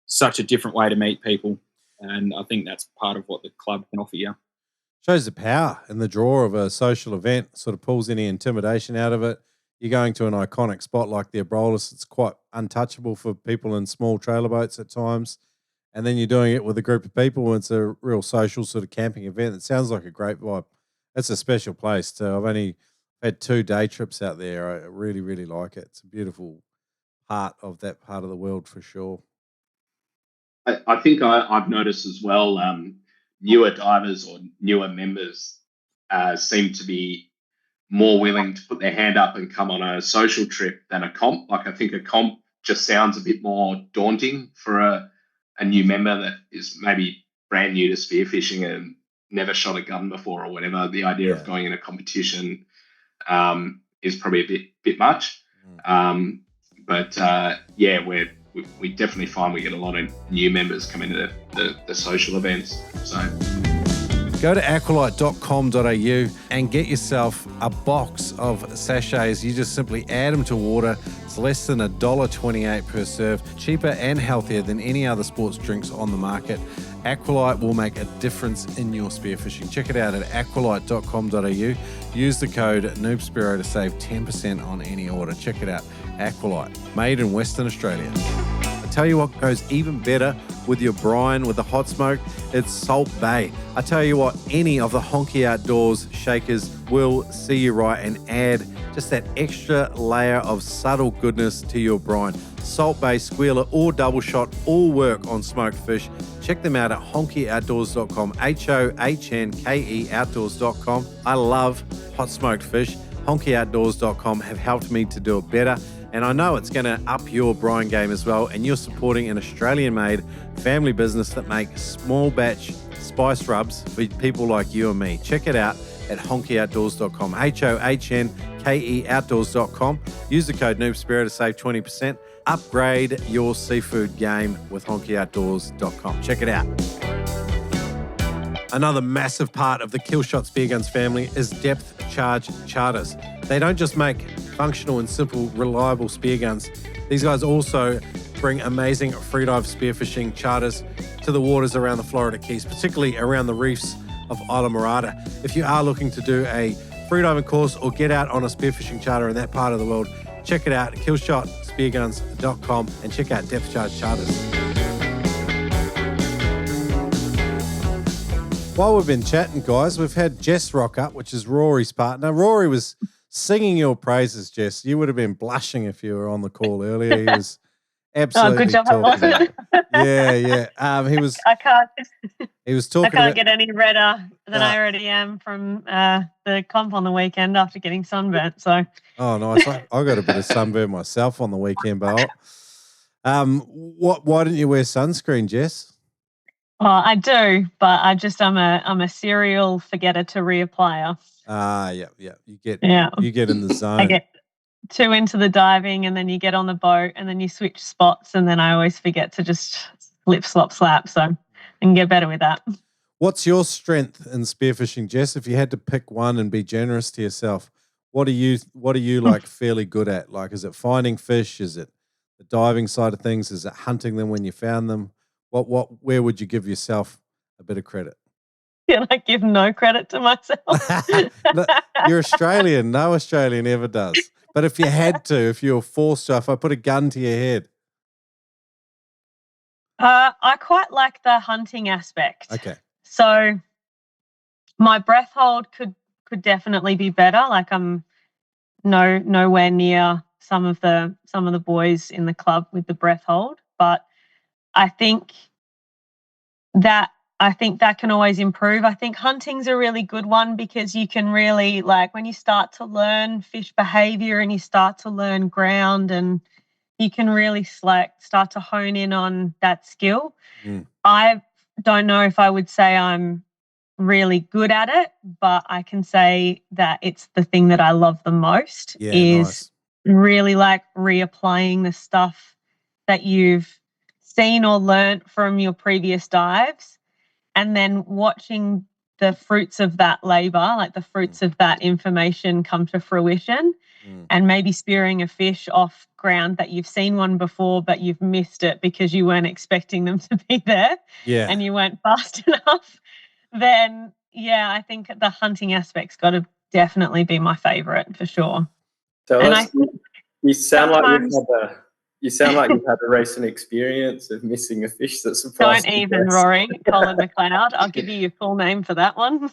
E: such a different way to meet people. And I think that's part of what the club can offer you.
A: Shows the power and the draw of a social event, sort of pulls any intimidation out of it. You're going to an iconic spot like the Abrolhos. It's quite untouchable for people in small trailer boats at times. And then you're doing it with a group of people. It's a real social sort of camping event. It sounds like a great vibe. It's a special place too. I've only had 2 day trips out there. I really, really like it. It's a beautiful part of that part of the world for sure.
B: I think I've noticed as well, newer divers or newer members seem to be more willing to put their hand up and come on a social trip than a comp. Like, I think a comp just sounds a bit more daunting for a new member that is maybe brand new to spearfishing and never shot a gun before or whatever. The idea of going in a competition is probably a bit much. But we definitely find we get a lot of new members come into the social events. So
A: go to aqualite.com.au and get yourself a box of sachets. You just simply add them to water. It's less than $1.28 per serve, cheaper and healthier than any other sports drinks on the market. Aqualite will make a difference in your spearfishing. Check it out at aqualite.com.au. Use the code NoobSpearo to save 10% on any order. Check it out. Aqualite, made in Western Australia. I tell you what goes even better with your brine, with the hot smoke, it's Salt Bay. I tell you what, any of the Honky Outdoors shakers will see you right and add just that extra layer of subtle goodness to your brine. Salt Bay, squealer or double shot all work on smoked fish. Check them out at honkyoutdoors.com, HOHNKE outdoors.com. I love hot smoked fish. Honkyoutdoors.com have helped me to do it better. And I know it's going to up your brine game as well. And you're supporting an Australian-made family business that makes small batch spice rubs for people like you and me. Check it out at honkyoutdoors.com, HOHNKE outdoors.com. Use the code NoobSpearo to save 20%. Upgrade your seafood game with honkyoutdoors.com. Check it out. Another massive part of the Killshot Spear Guns family is depth charge charters. They don't just make functional and simple, reliable spear guns. These guys also bring amazing freedive spearfishing charters to the waters around the Florida Keys, particularly around the reefs of Isla Morada. If you are looking to do a freediving course or get out on a spearfishing charter in that part of the world, check it out at killshotspearguns.com and check out depth charge charters. While we've been chatting, guys, we've had Jess rock up, which is Rory's partner. Rory was singing your praises, Jess. You would have been blushing if you were on the call earlier. He was absolutely
F: good job,
A: talking.
F: wasn't it?
A: Yeah. He was.
F: I can't.
A: He was talking.
F: I can't get any redder than I already am from the comp on the weekend after getting sunburnt. So.
A: Oh, nice! I got a bit of sunburn myself on the weekend, but why didn't you wear sunscreen, Jess?
F: Well, I do, but I'm a serial forgetter to reapply.
A: Yeah. You get in the zone.
F: I get too into the diving, and then you get on the boat, and then you switch spots, and then I always forget to just slap. So I can get better with that.
A: What's your strength in spearfishing, Jess? If you had to pick one and be generous to yourself, what are you like fairly good at? Like, is it finding fish? Is it the diving side of things? Is it hunting them when you found them? Where would you give yourself a bit of credit?
F: Can I give no credit to myself?
A: Look, you're Australian. No Australian ever does. But if you had to, if you were forced to, if I put a gun to your head.
F: I quite like the hunting aspect.
A: Okay.
F: So my breath hold could definitely be better. Like, I'm nowhere near some of the boys in the club with the breath hold, but I think that can always improve. I think hunting's a really good one because you can really, like, when you start to learn fish behavior and you start to learn ground, and you can really start to hone in on that skill. I don't know if I would say I'm really good at it, but I can say that it's the thing that I love the most is really like reapplying the stuff that you've seen or learnt from your previous dives, and then watching the fruits of that labor, like the fruits of that information come to fruition, and maybe spearing a fish off ground that you've seen one before, but you've missed it because you weren't expecting them to be there and you weren't fast enough. Then, yeah, I think the hunting aspect's got to definitely be my favourite for sure.
D: You sound like you've had a recent experience of missing a fish that surprised
F: you. Don't even, Rory. Colin McLeod. I'll give you your full name for that one.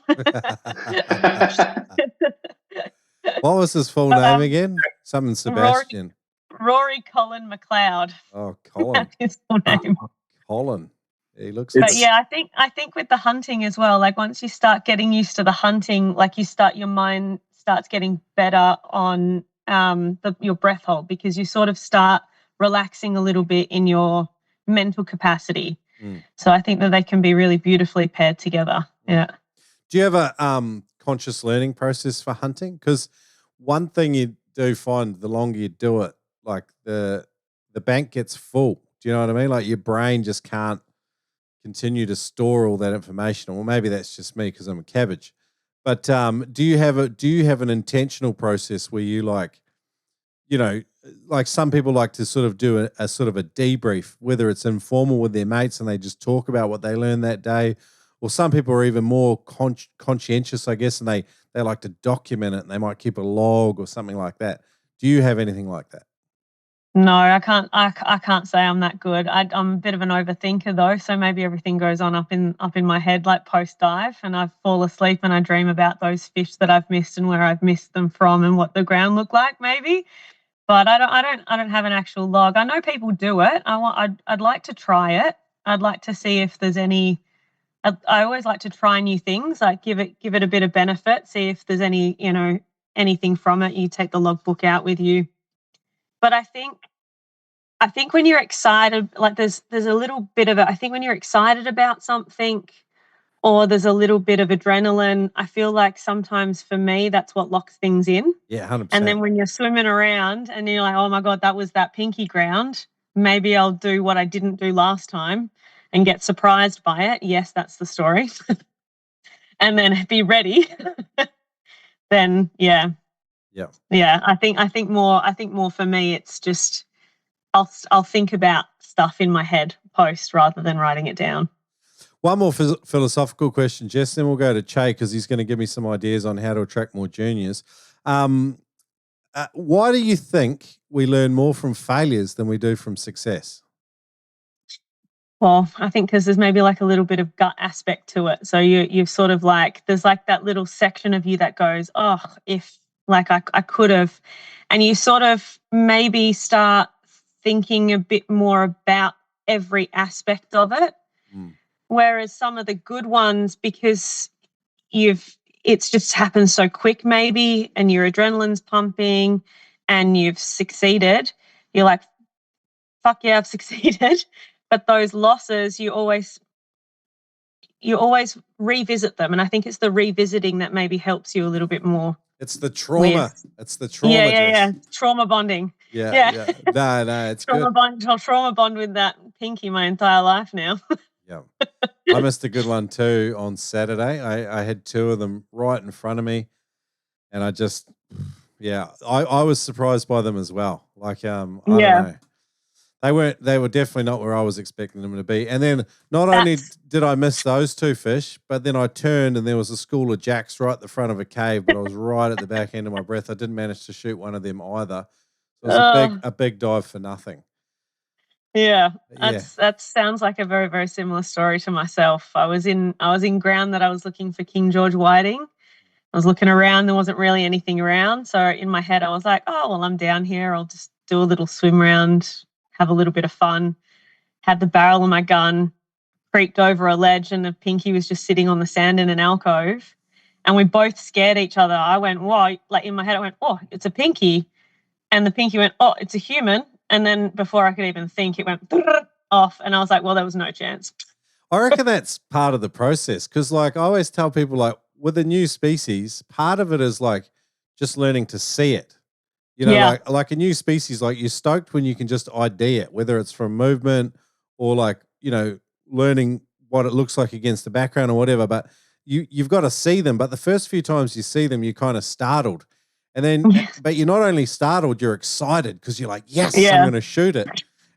A: What was his full name again? Something Sebastian.
F: Rory Colin McLeod.
A: Oh, Colin.
F: That's his full name.
A: Colin. He looks.
F: But yeah, I think with the hunting as well. Like once you start getting used to the hunting, like your mind starts getting better on your breath hold, because you sort of start relaxing a little bit in your mental capacity. So I think that they can be really beautifully paired together. Yeah.
A: Do you have a conscious learning process for hunting? Because one thing you do find, the longer you do it, like the bank gets full. Do you know what I mean? Like your brain just can't continue to store all that information. Well, maybe that's just me because I'm a cabbage. But do you have an intentional process where you like some people like to sort of do a sort of a debrief, whether it's informal with their mates and they just talk about what they learned that day, or some people are even more conscientious, I guess, and they like to document it and they might keep a log or something like that. Do you have anything like that?
F: No, I can't. I can't say I'm that good. I'm a bit of an overthinker though, so maybe everything goes on up in my head like post dive, and I fall asleep and I dream about those fish that I've missed and where I've missed them from and what the ground looked like maybe. But I don't have an actual log. I know people do it. I'd like to try it. I'd like to see if there's any. I always like to try new things. Like give it a bit of benefit. See if there's any anything from it. You take the logbook out with you. But I think when you're excited, like there's a little bit of it. I think when you're excited about something, or there's a little bit of adrenaline, I feel like sometimes for me that's what locks things in.
A: Yeah, 100%.
F: And then when you're swimming around and you're like, oh my God, that was that pinky ground. Maybe I'll do what I didn't do last time and get surprised by it. Yes, that's the story. And then be ready. Then yeah. I think more for me. It's just I'll think about stuff in my head post rather than writing it down.
A: One more philosophical question, Jess, then we'll go to Che because he's going to give me some ideas on how to attract more juniors. Why do you think we learn more from failures than we do from success?
F: Well, I think because there's maybe like a little bit of gut aspect to it. So you've sort of like, there's like that little section of you that goes, oh, if like I could have, and you sort of maybe start thinking a bit more about every aspect of it. Whereas some of the good ones, because it's just happened so quick maybe, and your adrenaline's pumping and you've succeeded, you're like, fuck yeah, I've succeeded. But those losses, you always revisit them. And I think it's the revisiting that maybe helps you a little bit more.
A: It's the trauma. It's the trauma.
F: Yeah. Trauma bonding.
A: Yeah. No, it's
F: trauma
A: good.
F: I'll trauma bond with that pinky my entire life now.
A: Yeah. I missed a good one too on Saturday. I had two of them right in front of me, and I just, I was surprised by them as well. Like, I don't know. They were definitely not where I was expecting them to be. And then not only did I miss those two fish, but then I turned and there was a school of jacks right at the front of a cave, but I was right at the back end of my breath. I didn't manage to shoot one of them either. So it was a big dive for nothing.
F: Yeah, that sounds like a very, very similar story to myself. I was in ground that I was looking for King George whiting. I was looking around, there wasn't really anything around. So in my head I was like, oh, well, I'm down here. I'll just do a little swim around, have a little bit of fun. Had the barrel of my gun, creaked over a ledge, and the pinky was just sitting on the sand in an alcove. And we both scared each other. I went, whoa, like in my head I went, oh, it's a pinky. And the pinky went, oh, it's a human. And then before I could even think, it went off. And I was like, well, there was no chance.
A: I reckon that's part of the process because, like, I always tell people, like, with a new species, part of it is like just learning to see it. You know,
F: Yeah.
A: like a new species, like you're stoked when you can just ID it, whether it's from movement or like, learning what it looks like against the background or whatever. But you've got to see them. But the first few times you see them, you're kind of startled. And then, but you're not only startled, you're excited because you're like, yes, I'm
F: Yeah.
A: going to shoot it.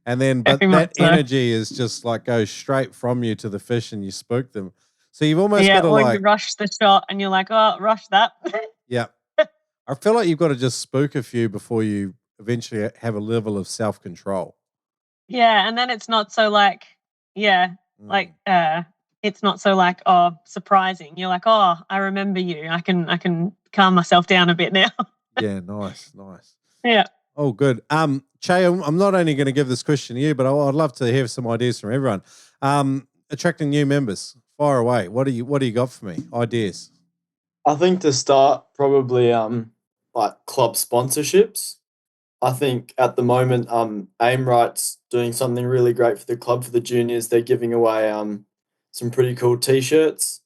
A: And then, but
F: Very
A: that
F: much so.
A: energy is just like goes straight from you to the fish and you spook them. So you've almost
F: Yeah,
A: got to
F: or
A: like,
F: you rush the shot and you're like, oh, rush that.
A: yeah. I feel like you've got to just spook a few before you eventually have a level of self-control.
F: Yeah, and then it's not so like, it's not so like, oh, surprising. You're like, oh, I remember you. I can calm myself down a bit now.
A: Yeah, nice.
F: Yeah.
A: Oh, good. Che, I'm not only going to give this question to you, but I'd love to hear some ideas from everyone. Attracting new members. Fire away. What do you got for me? Ideas.
C: I think to start, probably like club sponsorships. I think at the moment, Aimright's doing something really great for the club for the juniors. They're giving away some pretty cool T-shirts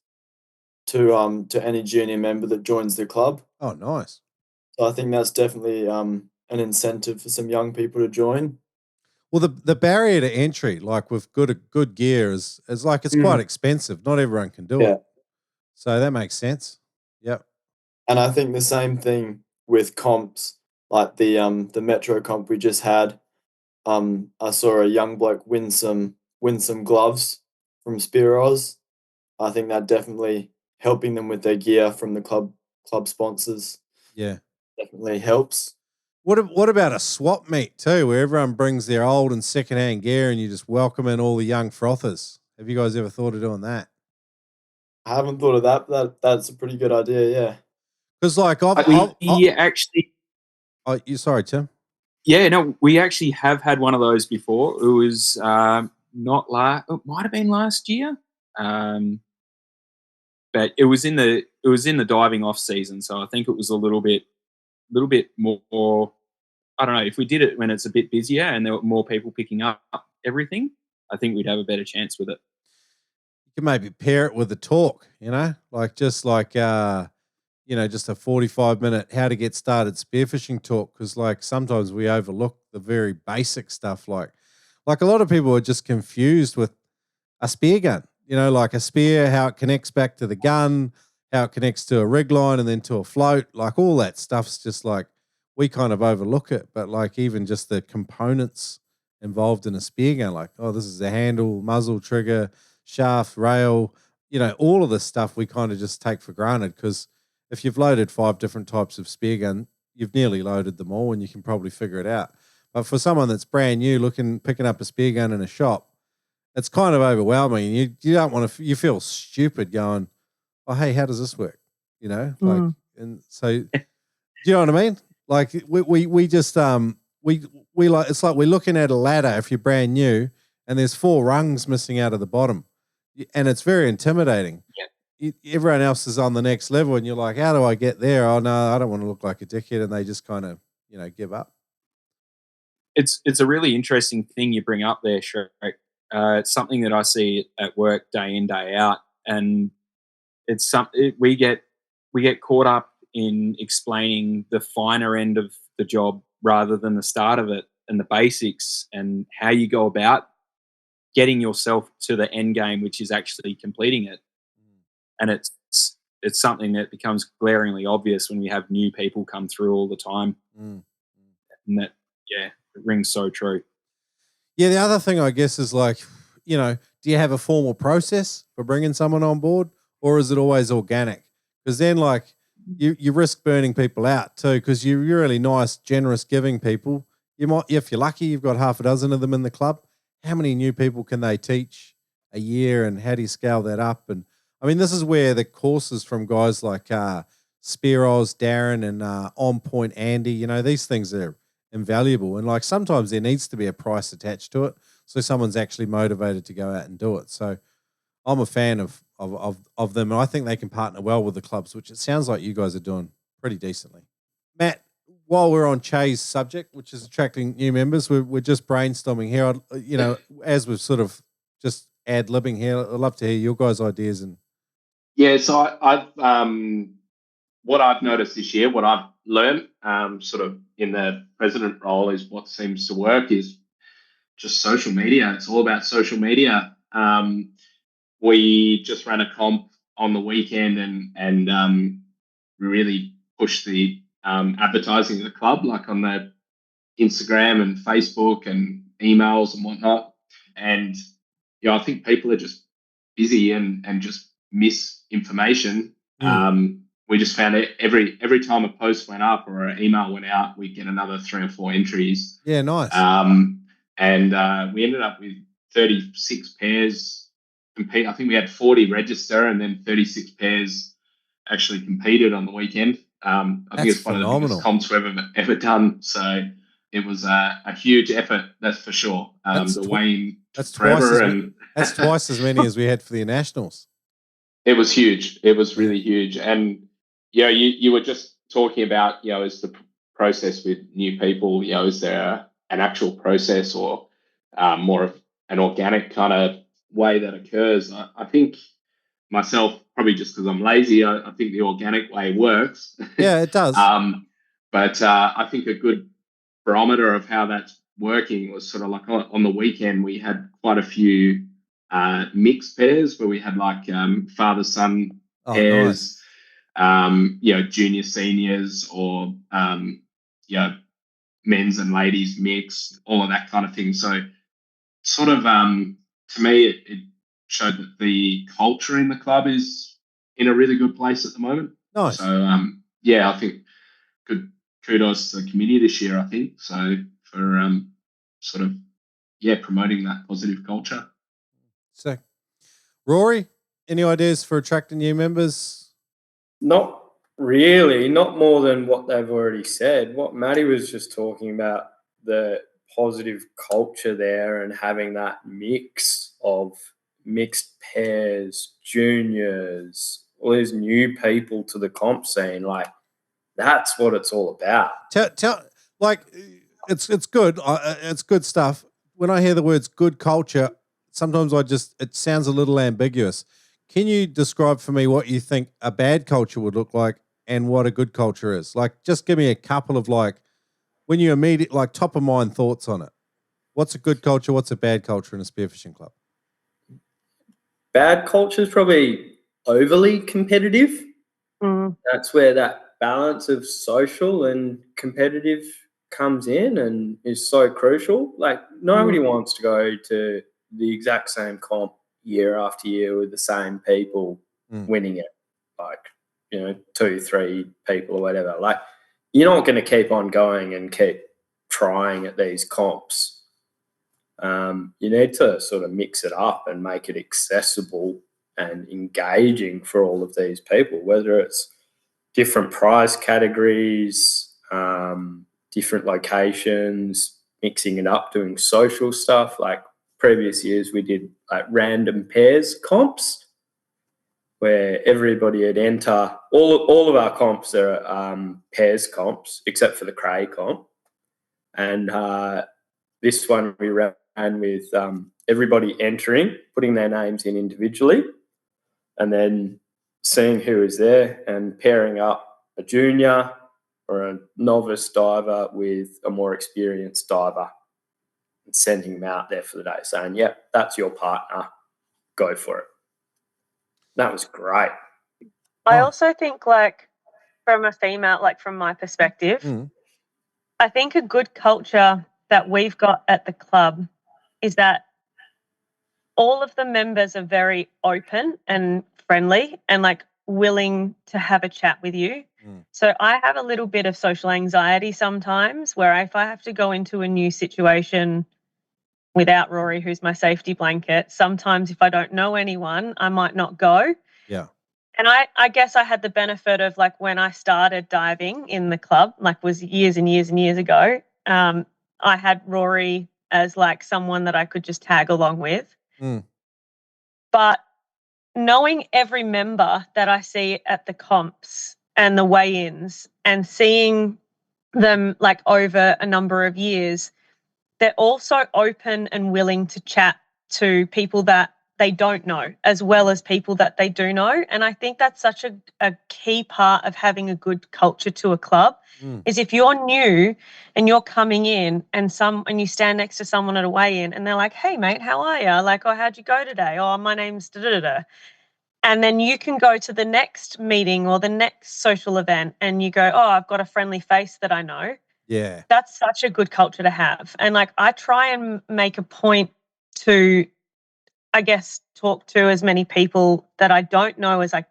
C: to any junior member that joins the club.
A: Oh, nice.
C: So I think that's definitely an incentive for some young people to join.
A: Well, the barrier to entry, like with good gear, is like it's quite expensive. Not everyone can do it. So that makes sense. Yep.
C: And I think the same thing with comps, like the Metro comp we just had. I saw a young bloke win some gloves from Spear Oz. I think that definitely helping them with their gear from the club sponsors.
A: Yeah.
C: Definitely helps.
A: What about a swap meet too, where everyone brings their old and secondhand gear and you just welcome in all the young frothers? Have you guys ever thought of doing that?
C: I haven't thought of that, but that's a pretty good idea, yeah.
A: Because like sorry, Tim.
E: Yeah, no, we actually have had one of those before. It was it might have been last year, but it was in the diving off season, so I think it was a little bit more. I don't know, if we did it when it's a bit busier and there were more people picking up everything, I think we'd have a better chance with it.
A: You can maybe pair it with a talk, just a 45-minute how to get started spearfishing talk, because like sometimes we overlook the very basic stuff, like a lot of people are just confused with a spear gun, like a spear, how it connects back to the gun, how it connects to a rig line and then to a float, like all that stuff's just like we kind of overlook it, but like even just the components involved in a spear gun, like, oh, this is the handle, muzzle, trigger, shaft, rail, all of this stuff we kind of just take for granted, because if you've loaded 5 different types of spear gun, you've nearly loaded them all and you can probably figure it out. But for someone that's brand new picking up a spear gun in a shop, it's kind of overwhelming. You don't want to, you feel stupid going, oh, hey, how does this work? And so, do you know what I mean? Like we just, we like, it's like we're looking at a ladder if you're brand new and there's 4 rungs missing out of the bottom and it's very intimidating. Yeah. Everyone else is on the next level and you're like, how do I get there? Oh no, I don't want to look like a dickhead. And they just kind of, give up.
E: It's a really interesting thing you bring up there, Shrek. It's something that I see at work day in, day out. And it's something we get caught up in explaining the finer end of the job rather than the start of it and the basics and how you go about getting yourself to the end game, which is actually completing it. And it's something that becomes glaringly obvious when we have new people come through all the time. And that, it rings so true.
A: Yeah, the other thing I guess is like, do you have a formal process for bringing someone on board, or is it always organic? Because then like you risk burning people out too, because you're really nice, generous, giving people. You might, if you're lucky, you've got half a dozen of them in the club. How many new people can they teach a year, and how do you scale that up? And I mean, this is where the courses from guys like Spear Oz, Darren, and On Point Andy, these things are invaluable. And like sometimes there needs to be a price attached to it, so someone's actually motivated to go out and do it. So I'm a fan of them, and I think they can partner well with the clubs, which it sounds like you guys are doing pretty decently. Matt, while we're on Che's subject, which is attracting new members, we're just brainstorming here. As we've sort of just ad-libbing here. I'd love to hear your guys' ideas. And
B: Yeah, so I've what I've noticed this year, what I've learned, sort of in the president role, is what seems to work is just social media. It's all about social media. We just ran a comp on the weekend and really pushed the advertising of the club, like on the Instagram and Facebook and emails and whatnot. And I think people are just busy and just miss information. We just found it every time a post went up or an email went out, we get another 3 or 4 entries.
A: Yeah, nice.
B: And we ended up with 36 pairs compete. I think we had 40 register and then 36 pairs actually competed on the weekend. I think it's one of the biggest comps we've ever done. So it was a huge effort, that's for sure.
A: That's twice as many as we had for the nationals.
B: It was huge. It was really huge. And you were just talking about, is the process with new people, is there an actual process or more of an organic kind of way that occurs? I think myself, probably just because I'm lazy, I think the organic way works.
A: Yeah, it does.
B: But I think a good barometer of how that's working was sort of like on the weekend, we had quite a few mixed pairs where we had like father-son pairs, nice. Junior seniors or, men's and ladies mix, all of that kind of thing. So sort of, to me, it showed that the culture in the club is in a really good place at the moment.
A: Nice.
B: So, I think good kudos to the committee this year, I think. So for sort of, promoting that positive culture.
A: So, Rory, any ideas for attracting new members?
D: Not really, not more than what they've already said. What Maddie was just talking about, the positive culture there and having that mix of mixed pairs, juniors, all these new people to the comp scene, like that's what it's all about.
A: It's good. It's good stuff. When I hear the words good culture, sometimes it sounds a little ambiguous. Can you describe for me what you think a bad culture would look like and what a good culture is? Like, just give me a couple of when you top of mind thoughts on it. What's a good culture? What's a bad culture in a spearfishing club?
D: Bad culture is probably overly competitive. That's where that balance of social and competitive comes in and is so crucial. Like, nobody wants to go to the exact same comp year after year with the same people winning it, like 2, 3 people or whatever. Like, you're not going to keep on going and keep trying at these comps. You need to sort of mix it up and make it accessible and engaging for all of these people, whether it's different prize categories, different locations, mixing it up, doing social stuff. Like previous years, we did like random pairs comps where everybody would enter. All of our comps are pairs comps, except for the cray comp. And this one we ran with everybody entering, putting their names in individually, and then seeing who is there and pairing up a junior or a novice diver with a more experienced diver and sending them out there for the day saying, yep, that's your partner, go for it. That was great.
F: I also think from a female, from my perspective, I think a good culture that we've got at the club is that all of the members are very open and friendly and willing to have a chat with you. So I have a little bit of social anxiety sometimes where if I have to go into a new situation without Rory, who's my safety blanket, sometimes if I don't know anyone, I might not go.
A: Yeah.
F: And I guess I had the benefit of when I started diving in the club, was years and years and years ago, I had Rory as someone that I could just tag along with. But knowing every member that I see at the comps and the weigh-ins and seeing them over a number of years, they're also open and willing to chat to people that they don't know as well as people that they do know. And I think that's such a key part of having a good culture to a club is if you're new and you're coming in and you stand next to someone at a weigh-in and they're like, hey, mate, how are you? Like, oh, how'd you go today? Oh, my name's da-da-da-da. And then you can go to the next meeting or the next social event and you go, oh, I've got a friendly face that I know.
A: Yeah.
F: That's such a good culture to have. And like I try and make a point to, I guess, talk to as many people that I don't know as I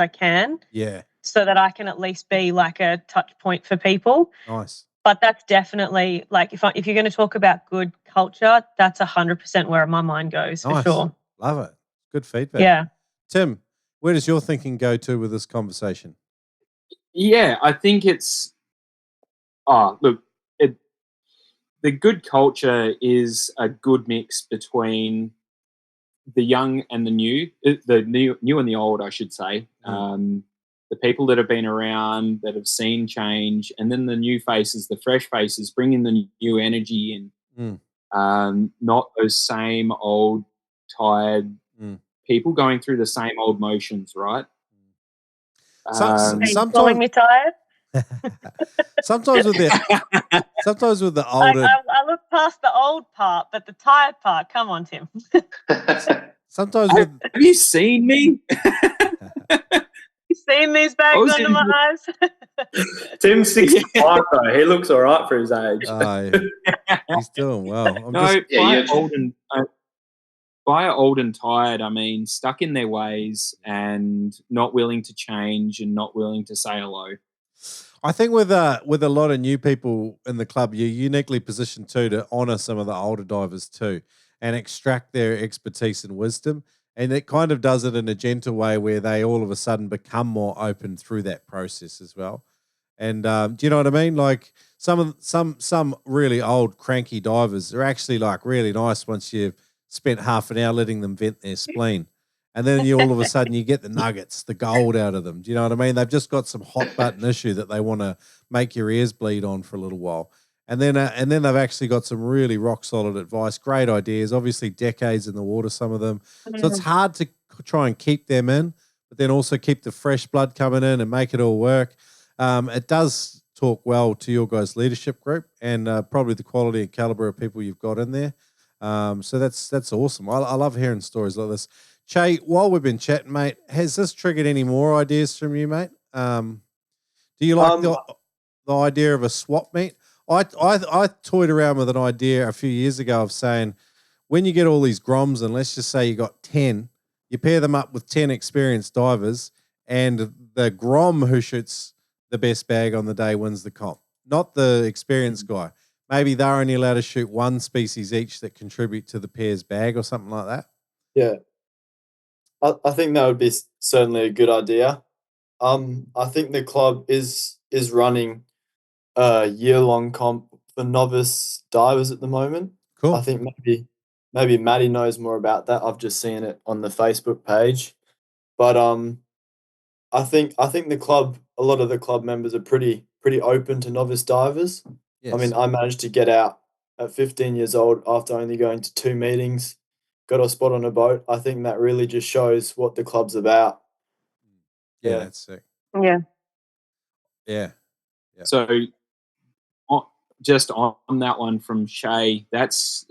F: can.
A: Yeah.
F: So that I can at least be like a touch point for people.
A: Nice.
F: But that's definitely like if you're going to talk about good culture, that's 100% where my mind goes for sure.
A: Love it. Good feedback.
F: Yeah.
A: Tim, where does your thinking go to with this conversation?
E: Yeah, I think it's the good culture is a good mix between the young and the new and the old, I should say. The people that have been around, that have seen change, and then the new faces, the fresh faces, bringing the new energy in. Not those same old, tired people going through the same old motions, right?
F: Are you calling me tired?
A: Sometimes with the older,
F: I look past the old part, but the tired part. Come on, Tim.
A: Sometimes
E: have you seen me?
F: You seen these bags under my eyes?
D: Tim's 65 though. He looks all right for his age.
A: He's doing well.
E: By old and tired, I mean stuck in their ways and not willing to change and not willing to say hello.
A: I think with a lot of new people in the club, you're uniquely positioned too to honour some of the older divers too and extract their expertise and wisdom. And it kind of does it in a gentle way where they all of a sudden become more open through that process as well. And do you know what I mean? Like some really old cranky divers are actually like really nice once you've spent half an hour letting them vent their spleen. And then all of a sudden you get the nuggets, the gold out of them. Do you know what I mean? They've just got some hot button issue that they want to make your ears bleed on for a little while. And then they've actually got some really rock solid advice, great ideas, obviously decades in the water, some of them. So it's hard to try and keep them in, but then also keep the fresh blood coming in and make it all work. It does talk well to your guys' leadership group and probably the quality and caliber of people you've got in there. So that's awesome. I love hearing stories like this. Che, while we've been chatting, mate, has this triggered any more ideas from you, mate? Do you like the idea of a swap meet? I toyed around with an idea a few years ago of saying when you get all these groms and let's just say you got 10, you pair them up with 10 experienced divers and the grom who shoots the best bag on the day wins the comp, not the experienced guy. Maybe they're only allowed to shoot one species each that contribute to the pair's bag or something like that.
C: Yeah. I think that would be certainly a good idea. I think the club is running a year-long comp for novice divers at the moment.
A: Cool.
C: I think maybe Maddie knows more about that. I've just seen it on the Facebook page. But I think the club, a lot of the club members are pretty open to novice divers. Yes. I mean, I managed to get out at 15 years old after only going to 2 meetings, got a spot on a boat. I think that really just shows what the club's about.
A: Yeah, that's sick.
F: Yeah.
E: So just on that one from Shay, that's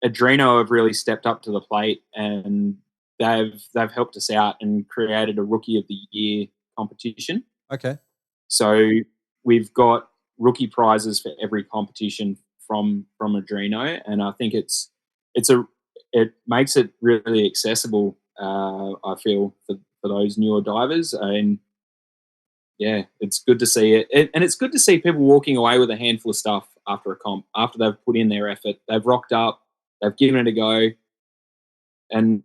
E: Adreno have really stepped up to the plate and they've helped us out and created a Rookie of the Year competition.
A: Okay.
E: So we've got rookie prizes for every competition from Adreno, and I think it makes it really accessible. I feel for those newer divers, and yeah, it's good to see it. And it's good to see people walking away with a handful of stuff after a comp, after they've put in their effort, they've rocked up, they've given it a go, and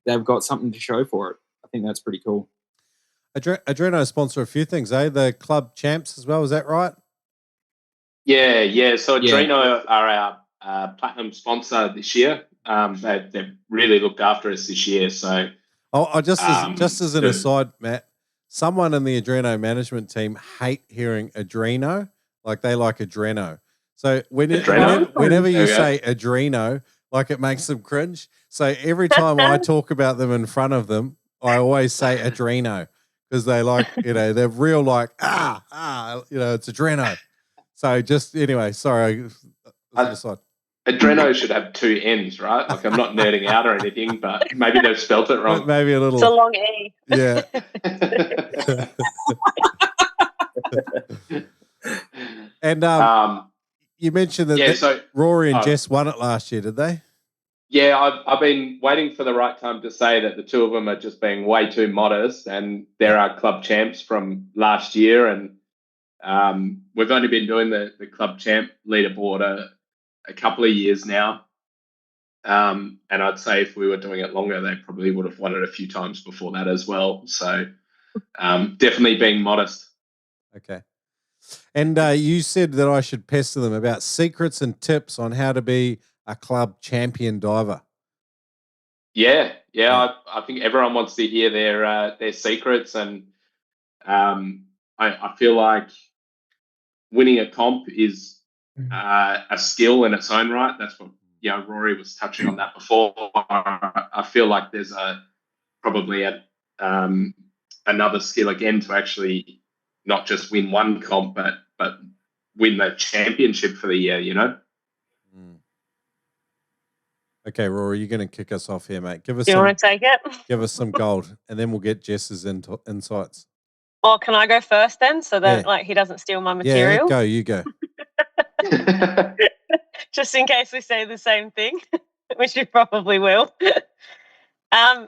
E: they've got something to show for it. I think that's pretty cool.
A: Adreno sponsor a few things, eh? The club champs as well, is that right?
B: Yeah. So Adreno are our platinum sponsor this year. They've really looked after us this year. So,
A: just as an aside, Matt, someone in the Adreno management team hate hearing Adreno, like they like Adreno. So whenever you say Adreno, like it makes them cringe. So every time I talk about them in front of them, I always say Adreno because they like, they're real like, it's Adreno. So just anyway, sorry.
B: Adreno should have 2 N's, right? Like I'm not nerding out or anything, but maybe they've spelt it wrong.
A: Maybe a little.
F: It's a long E.
A: Yeah. And you mentioned that, Rory and Jess won it last year, did they?
B: Yeah, I've been waiting for the right time to say that the two of them are just being way too modest, and they're our club champs from last year, and we've only been doing the club champ leaderboard a couple of years now. And I'd say if we were doing it longer, they probably would have won it a few times before that as well. So definitely being modest.
A: Okay. And you said that I should pester them about secrets and tips on how to be a club champion diver.
B: Yeah. I think everyone wants to hear their secrets, and I feel like winning a comp is a skill in its own right. That's what Rory was touching on that before. I feel like there's probably another skill again to actually not just win one comp, but win the championship for the year.
A: Okay, Rory, you're going to kick us off here, mate.
F: Do you want to take it?
A: Give us some gold, and then we'll get Jess's insights.
F: Oh, can I go first then, so that he doesn't steal my material?
A: Yeah, you go.
F: Just in case we say the same thing, which you probably will. I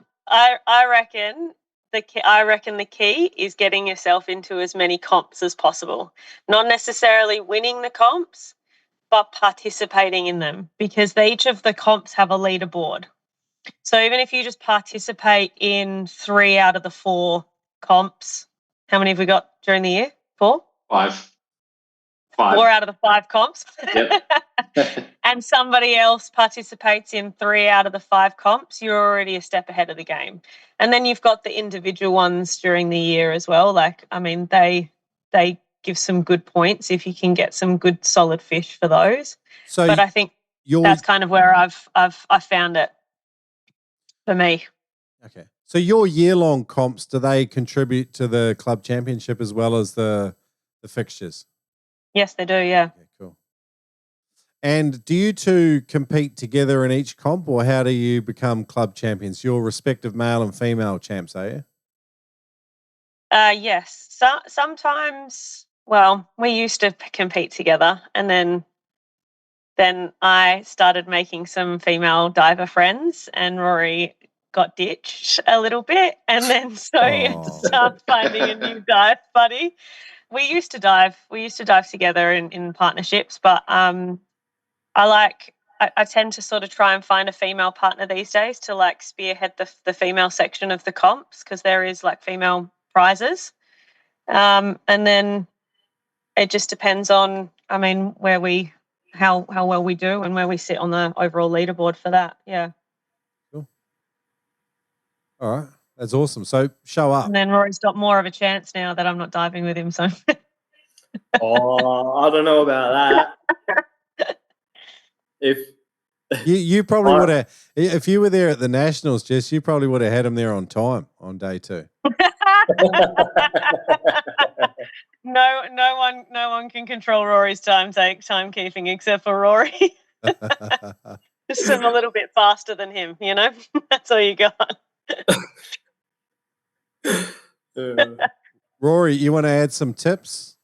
F: reckon the key is getting yourself into as many comps as possible. Not necessarily winning the comps, but participating in them, because each of the comps have a leaderboard. So even if you just participate in 3 out of the 4 comps, how many have we got during the year? 4?
B: 5.
F: 4 out of the 5 comps.
B: Yep.
F: And somebody else participates in 3 out of the 5 comps, you're already a step ahead of the game. And then you've got the individual ones during the year as well. Like, I mean, they give some good points if you can get some good solid fish for those.
A: So
F: but I think that's kind of where I've found it for me.
A: Okay. So your year-long comps, do they contribute to the club championship as well as the fixtures?
F: Yes, they do, yeah.
A: Okay, cool. And do you two compete together in each comp, or how do you become club champions? Your respective male and female champs, are you?
F: Yes. Sometimes, well, we used to compete together, and then I started making some female diver friends, and Rory got ditched a little bit, and then so he had to start finding a new dive buddy. We used to dive together in partnerships, but I tend to sort of try and find a female partner these days to like spearhead the female section of the comps, because there is like female prizes. And then it just depends on, I mean, how well we do and where we sit on the overall leaderboard for that. Yeah.
A: Cool. All right. That's awesome. So show up.
F: And then Rory's got more of a chance now that I'm not diving with him. So.
D: Oh, I don't know about that. If
A: you probably would have, if you were there at the Nationals, Jess, you probably would have had him there on time on day 2.
F: No one can control Rory's timekeeping except for Rory. Just swim a little bit faster than him, That's all you got.
A: Rory, you want to add some tips?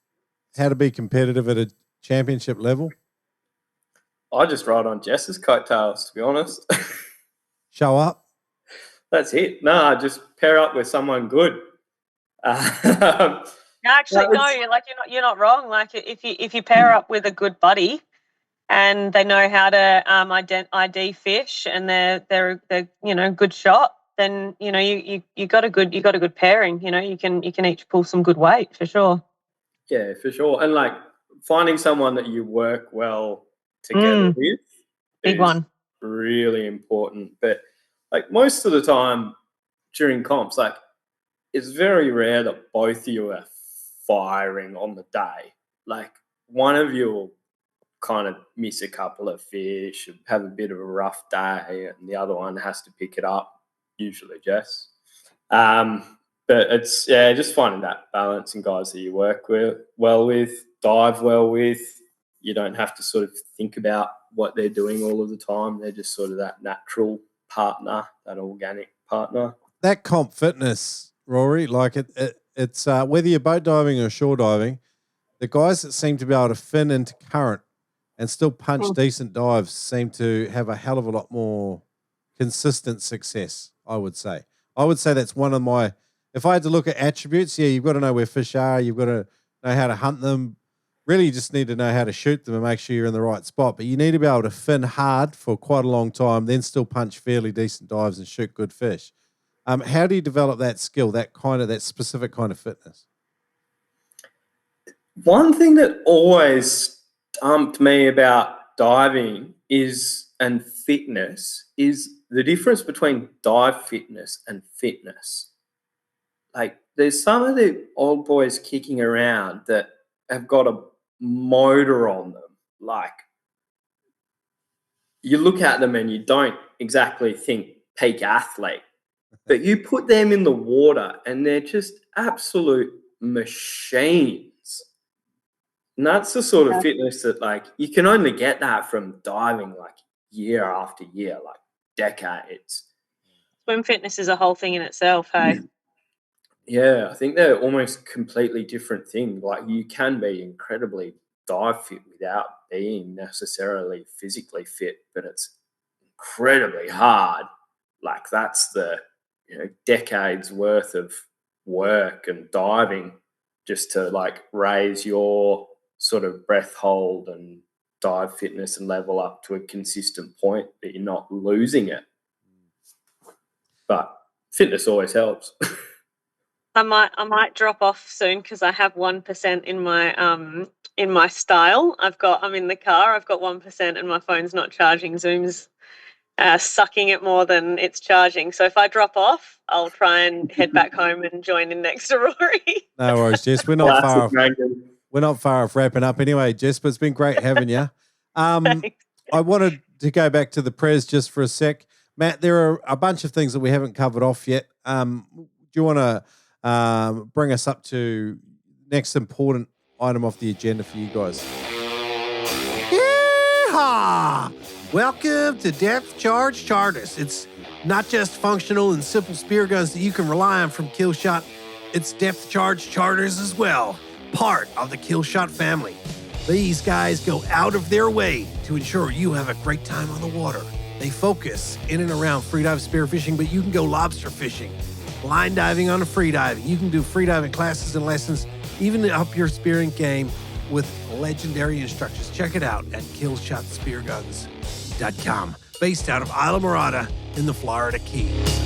A: How to be competitive at a championship level?
D: I just ride on Jess's coattails, to be honest.
A: Show up.
D: That's it. No, just pair up with someone good.
F: Actually, no, you're not wrong. Like if you pair up with a good buddy, and they know how to ID fish, and they're good shot, then you got a good pairing. You can each pull some good weight for sure.
D: Yeah, for sure. And like finding someone that you work well together with,
F: big one,
D: really important. But like most of the time during comps, like it's very rare that both of you are firing on the day. Like one of you will kind of miss a couple of fish, have a bit of a rough day, and the other one has to pick it up, usually Jess. But it's, just finding that balance and guys that you work well with, dive well with. You don't have to sort of think about what they're doing all of the time. They're just sort of that natural partner, that organic partner.
A: That comp fitness, Rory, like it's whether you're boat diving or shore diving, the guys that seem to be able to fin into current and still punch decent dives seem to have a hell of a lot more consistent success, I would say. I would say that's one of my, if I had to look at attributes, you've got to know where fish are, you've got to know how to hunt them. Really, you just need to know how to shoot them and make sure you're in the right spot. But you need to be able to fin hard for quite a long time, then still punch fairly decent dives and shoot good fish. How do you develop that skill, that specific kind of fitness?
D: One thing that always stumped me about diving and fitness is the difference between dive fitness and fitness. Like, there's some of the old boys kicking around that have got a motor on them. Like, you look at them and you don't exactly think peak athlete, but you put them in the water and they're just absolute machines. And that's the sort of fitness that, like, you can only get that from diving, like, year after year, like decades.
F: Swim fitness is a whole thing in itself, hey?
D: Yeah, I think they're almost completely different things. Like, you can be incredibly dive fit without being necessarily physically fit, but it's incredibly hard. Like, that's the decades worth of work and diving just to, like, raise your sort of breath hold and dive fitness and level up to a consistent point that you're not losing it. But fitness always helps.
F: I might drop off soon because I have 1% in my style. I'm in the car. I've got 1% and my phone's not charging. Zoom's sucking it more than it's charging. So if I drop off, I'll try and head back home and join in next to Rory.
A: No worries, Jess. We're not far off. We're not far off wrapping up anyway, Jess. But it's been great having you. I wanted to go back to the Prez just for a sec, Matt. There are a bunch of things that we haven't covered off yet. Do you want to bring us up to next important item off the agenda for you guys? Yeehaw! Welcome to Depth Charge Charters. It's not just functional and simple spear guns that you can rely on from Killshot. It's Depth Charge Charters as well, part of the Killshot family. These guys go out of their way to ensure you have a great time on the water. They focus in and around freedive spearfishing, but you can go lobster fishing, line diving on a freediving. You can do freediving classes and lessons, even up your spearing game with legendary instructors. Check it out at killshotspearguns.com, based out of Isla Morada in the Florida Keys.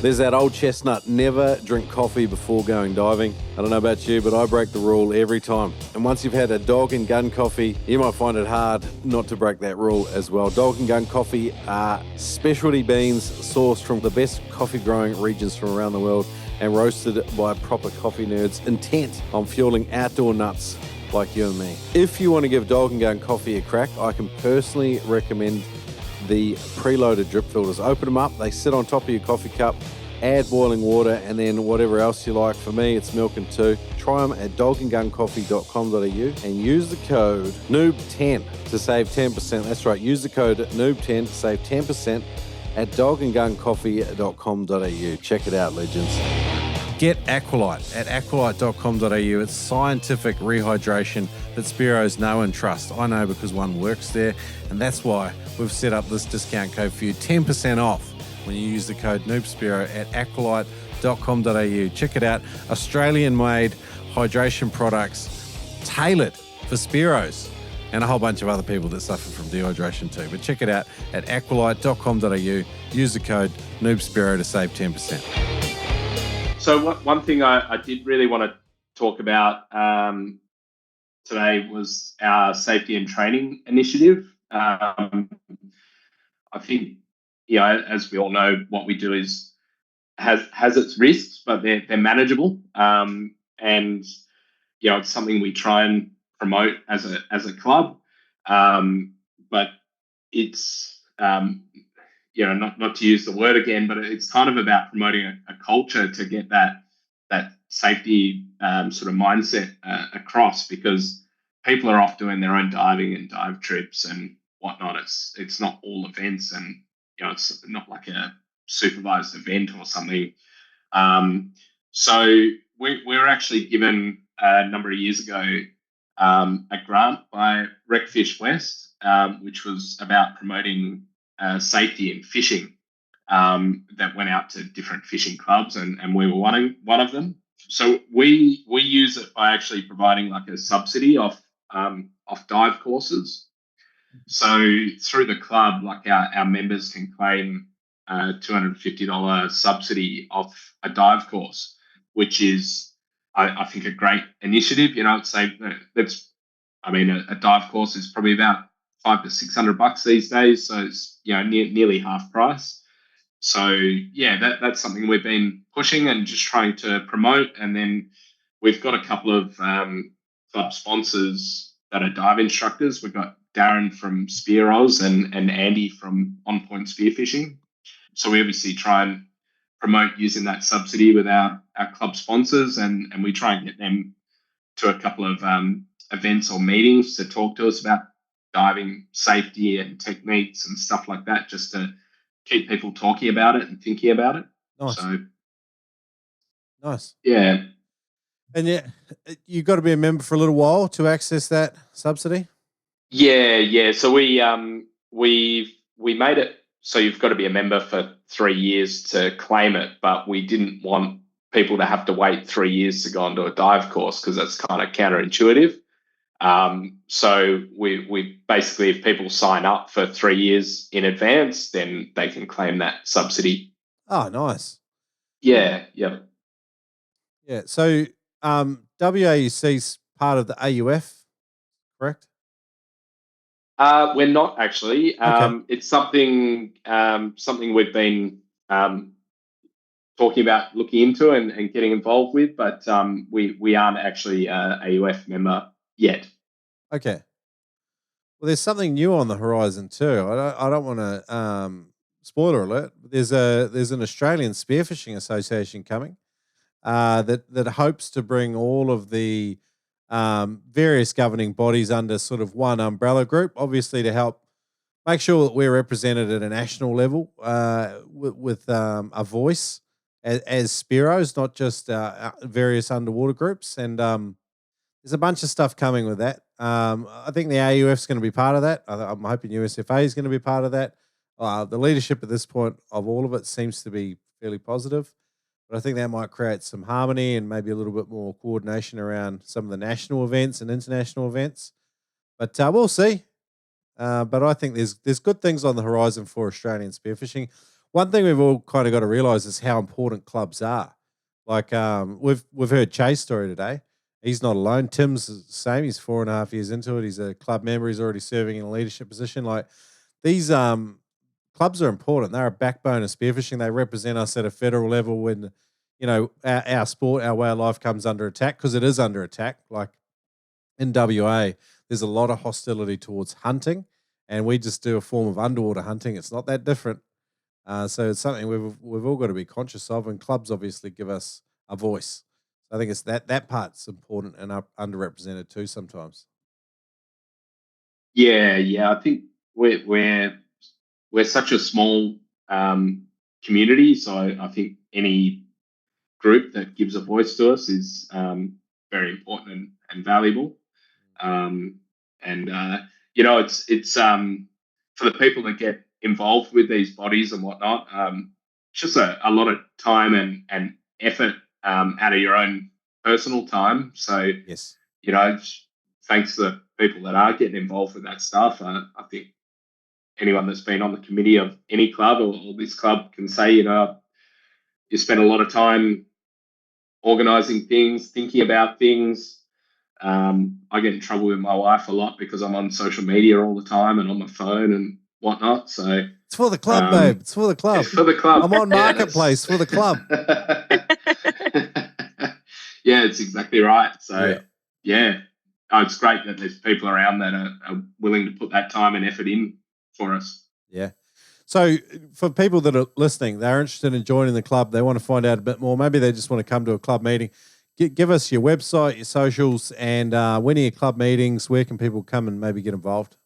A: There's that old chestnut, never drink coffee before going diving. I don't know about you, but I break the rule every time. And once you've had a dog and gun coffee, you might find it hard not to break that rule as well. Dog and gun coffee are specialty beans sourced from the best coffee growing regions from around the world and roasted by proper coffee nerds intent on fueling outdoor nuts like you and me. If you want to give Dog and Gun coffee a crack, I can personally recommend the preloaded drip filters. Open them up, they sit on top of your coffee cup, add boiling water and then whatever else you like. For me, it's milk and two. Try them at dogandguncoffee.com.au and use the code NOOB10 to save 10%. That's right, use the code NOOB10 to save 10% at dogandguncoffee.com.au. Check it out, legends. Get Aqualite at aqualite.com.au. It's scientific rehydration that Spearos know and trust. I know because one works there, and that's why we've set up this discount code for you, 10% off when you use the code NoobSpearo at aqualite.com.au. Check it out. Australian-made hydration products tailored for Spearos and a whole bunch of other people that suffer from dehydration too. But check it out at aqualite.com.au. Use the code NoobSpearo to save 10%.
B: So one thing I did really want to talk about today was our safety and training initiative. I think, as we all know, what we do has its risks, but they're manageable. And it's something we try and promote as a club. But it's not to use the word again, but it's kind of about promoting a culture to get that safety sort of mindset across, because people are off doing their own diving and dive trips and whatnot. It's not all events, and it's not like a supervised event or something. So we were actually given a number of years ago a grant by Recfish West, which was about promoting safety in fishing, that went out to different fishing clubs, and we were one of them. So we use it by actually providing like a subsidy off dive courses. So through the club, like our members can claim a $250 subsidy off a dive course, which is, I think, a great initiative. A dive course is probably about $500 to $600 these days, so it's nearly half price. So yeah, that's something we've been pushing and just trying to promote. And then we've got a couple of club sponsors that are dive instructors. We've got Darren from Spear Oz and Andy from On Point Spearfishing. So we obviously try and promote using that subsidy with our club sponsors, and we try and get them to a couple of events or meetings to talk to us about diving safety and techniques and stuff like that, just to keep people talking about it and thinking about it.
A: Nice.
B: So
A: nice.
B: Yeah.
A: And yeah, you've got to be a member for a little while to access that subsidy.
B: Yeah. So we made it so you've got to be a member for 3 years to claim it, but we didn't want people to have to wait 3 years to go onto a dive course, because that's kind of counterintuitive. So we basically, if people sign up for 3 years in advance, then they can claim that subsidy.
A: Oh, nice.
B: Yeah.
A: So WAUC's part of the AUF, correct?
B: We're not actually.
A: Okay.
B: It's something we've been talking about looking into and getting involved with, but we aren't actually a AUF member yet.
A: Okay. Well, there's something new on the horizon too. I don't want to spoiler alert. But there's an Australian Spearfishing Association coming that hopes to bring all of the various governing bodies under sort of one umbrella group, obviously to help make sure that we're represented at a national level with a voice as Spearos, not just various underwater groups. And there's a bunch of stuff coming with that. I think the AUF is going to be part of that. I'm hoping USFA is going to be part of that. The leadership at this point of all of it seems to be fairly positive. But I think that might create some harmony and maybe a little bit more coordination around some of the national events and international events. But we'll see. But I think there's good things on the horizon for Australian spearfishing. One thing we've all kind of got to realise is how important clubs are. Like we've heard Chase story today. He's not alone. Tim's the same. He's 4.5 years into it. He's a club member. He's already serving in a leadership position. Like these clubs are important. They're a backbone of spearfishing. They represent us at a federal level when, our sport, our way of life comes under attack, because it is under attack. Like in WA, there's a lot of hostility towards hunting, and we just do a form of underwater hunting. It's not that different. So it's something we've all got to be conscious of, and clubs obviously give us a voice. I think it's that part's important and underrepresented too sometimes.
B: Yeah. I think we're such a small community, so I think any group that gives a voice to us is very important and valuable. It's for the people that get involved with these bodies and whatnot. It's just a lot of time and effort out of your own personal time. So
A: yes,
B: thanks to the people that are getting involved with that stuff. I think anyone that's been on the committee of any club or this club can say, you spend a lot of time organising things, thinking about things. I get in trouble with my wife a lot because I'm on social media all the time and on my phone and whatnot. So
A: it's for the club, babe. It's for the club.
B: It's for the club.
A: I'm on Marketplace for the club.
B: Yeah, it's exactly right. So yeah, it's great that there's people around that are willing to put that time and effort in for us.
A: Yeah. So for people that are listening, they're interested in joining the club, they want to find out a bit more, maybe they just want to come to a club meeting, give us your website, your socials, and when are your club meetings? Where can people come and maybe get involved?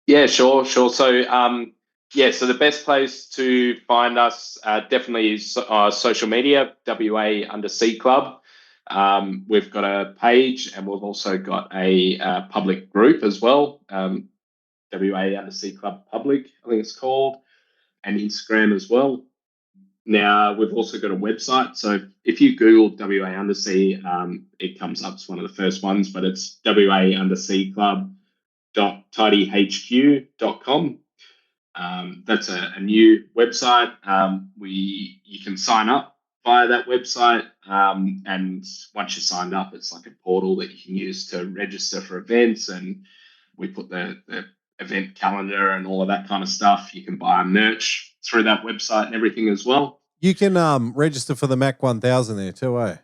B: Yeah, sure. So, so the best place to find us definitely is social media, WA Undersea Club. We've got a page, and we've also got a public group as well, WA Undersea Club Public, I think it's called, and Instagram as well. Now, we've also got a website. So if you Google WA Undersea, it comes up as one of the first ones, but it's waunderseaclub.tidyhq.com. That's a new website. You can sign up via that website, and once you're signed up, it's like a portal that you can use to register for events, and we put the event calendar and all of that kind of stuff. You can buy our merch through that website and everything as well.
A: You can register for the Mack 1000 there too, eh?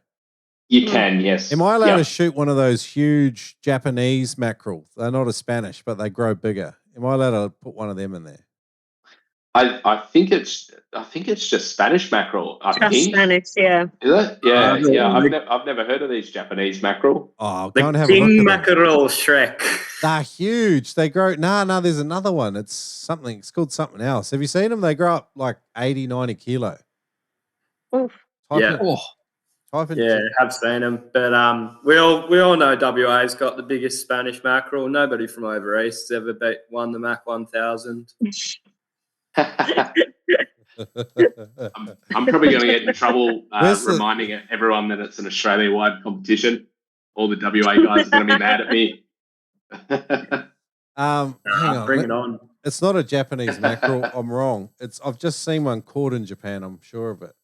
B: You can, yes.
A: Am I allowed to shoot one of those huge Japanese mackerel? They're not as Spanish, but they grow bigger. Am I allowed to put one of them in there?
B: I think it's just Spanish mackerel. I think
F: Spanish, yeah.
B: Is it? Yeah. I've never heard of these Japanese mackerel.
A: Oh,
D: The
A: go and have a look
D: king
A: at them.
D: mackerel Shrek.
A: They're huge. They grow. No, there's another one. It's called something else. Have you seen them? They grow up like 80, 90 kilo.
F: Oof.
A: Type
D: Yeah, have seen them. But we all know WA's got the biggest Spanish mackerel. Nobody from over east has ever won the Mack 1000.
B: I'm probably going to get in trouble reminding everyone that it's an Australia-wide competition. All the WA guys are going to be mad at me.
A: Hang on.
D: Bring it on.
A: It's not a Japanese mackerel. I'm wrong. I've just seen one caught in Japan. I'm sure of it.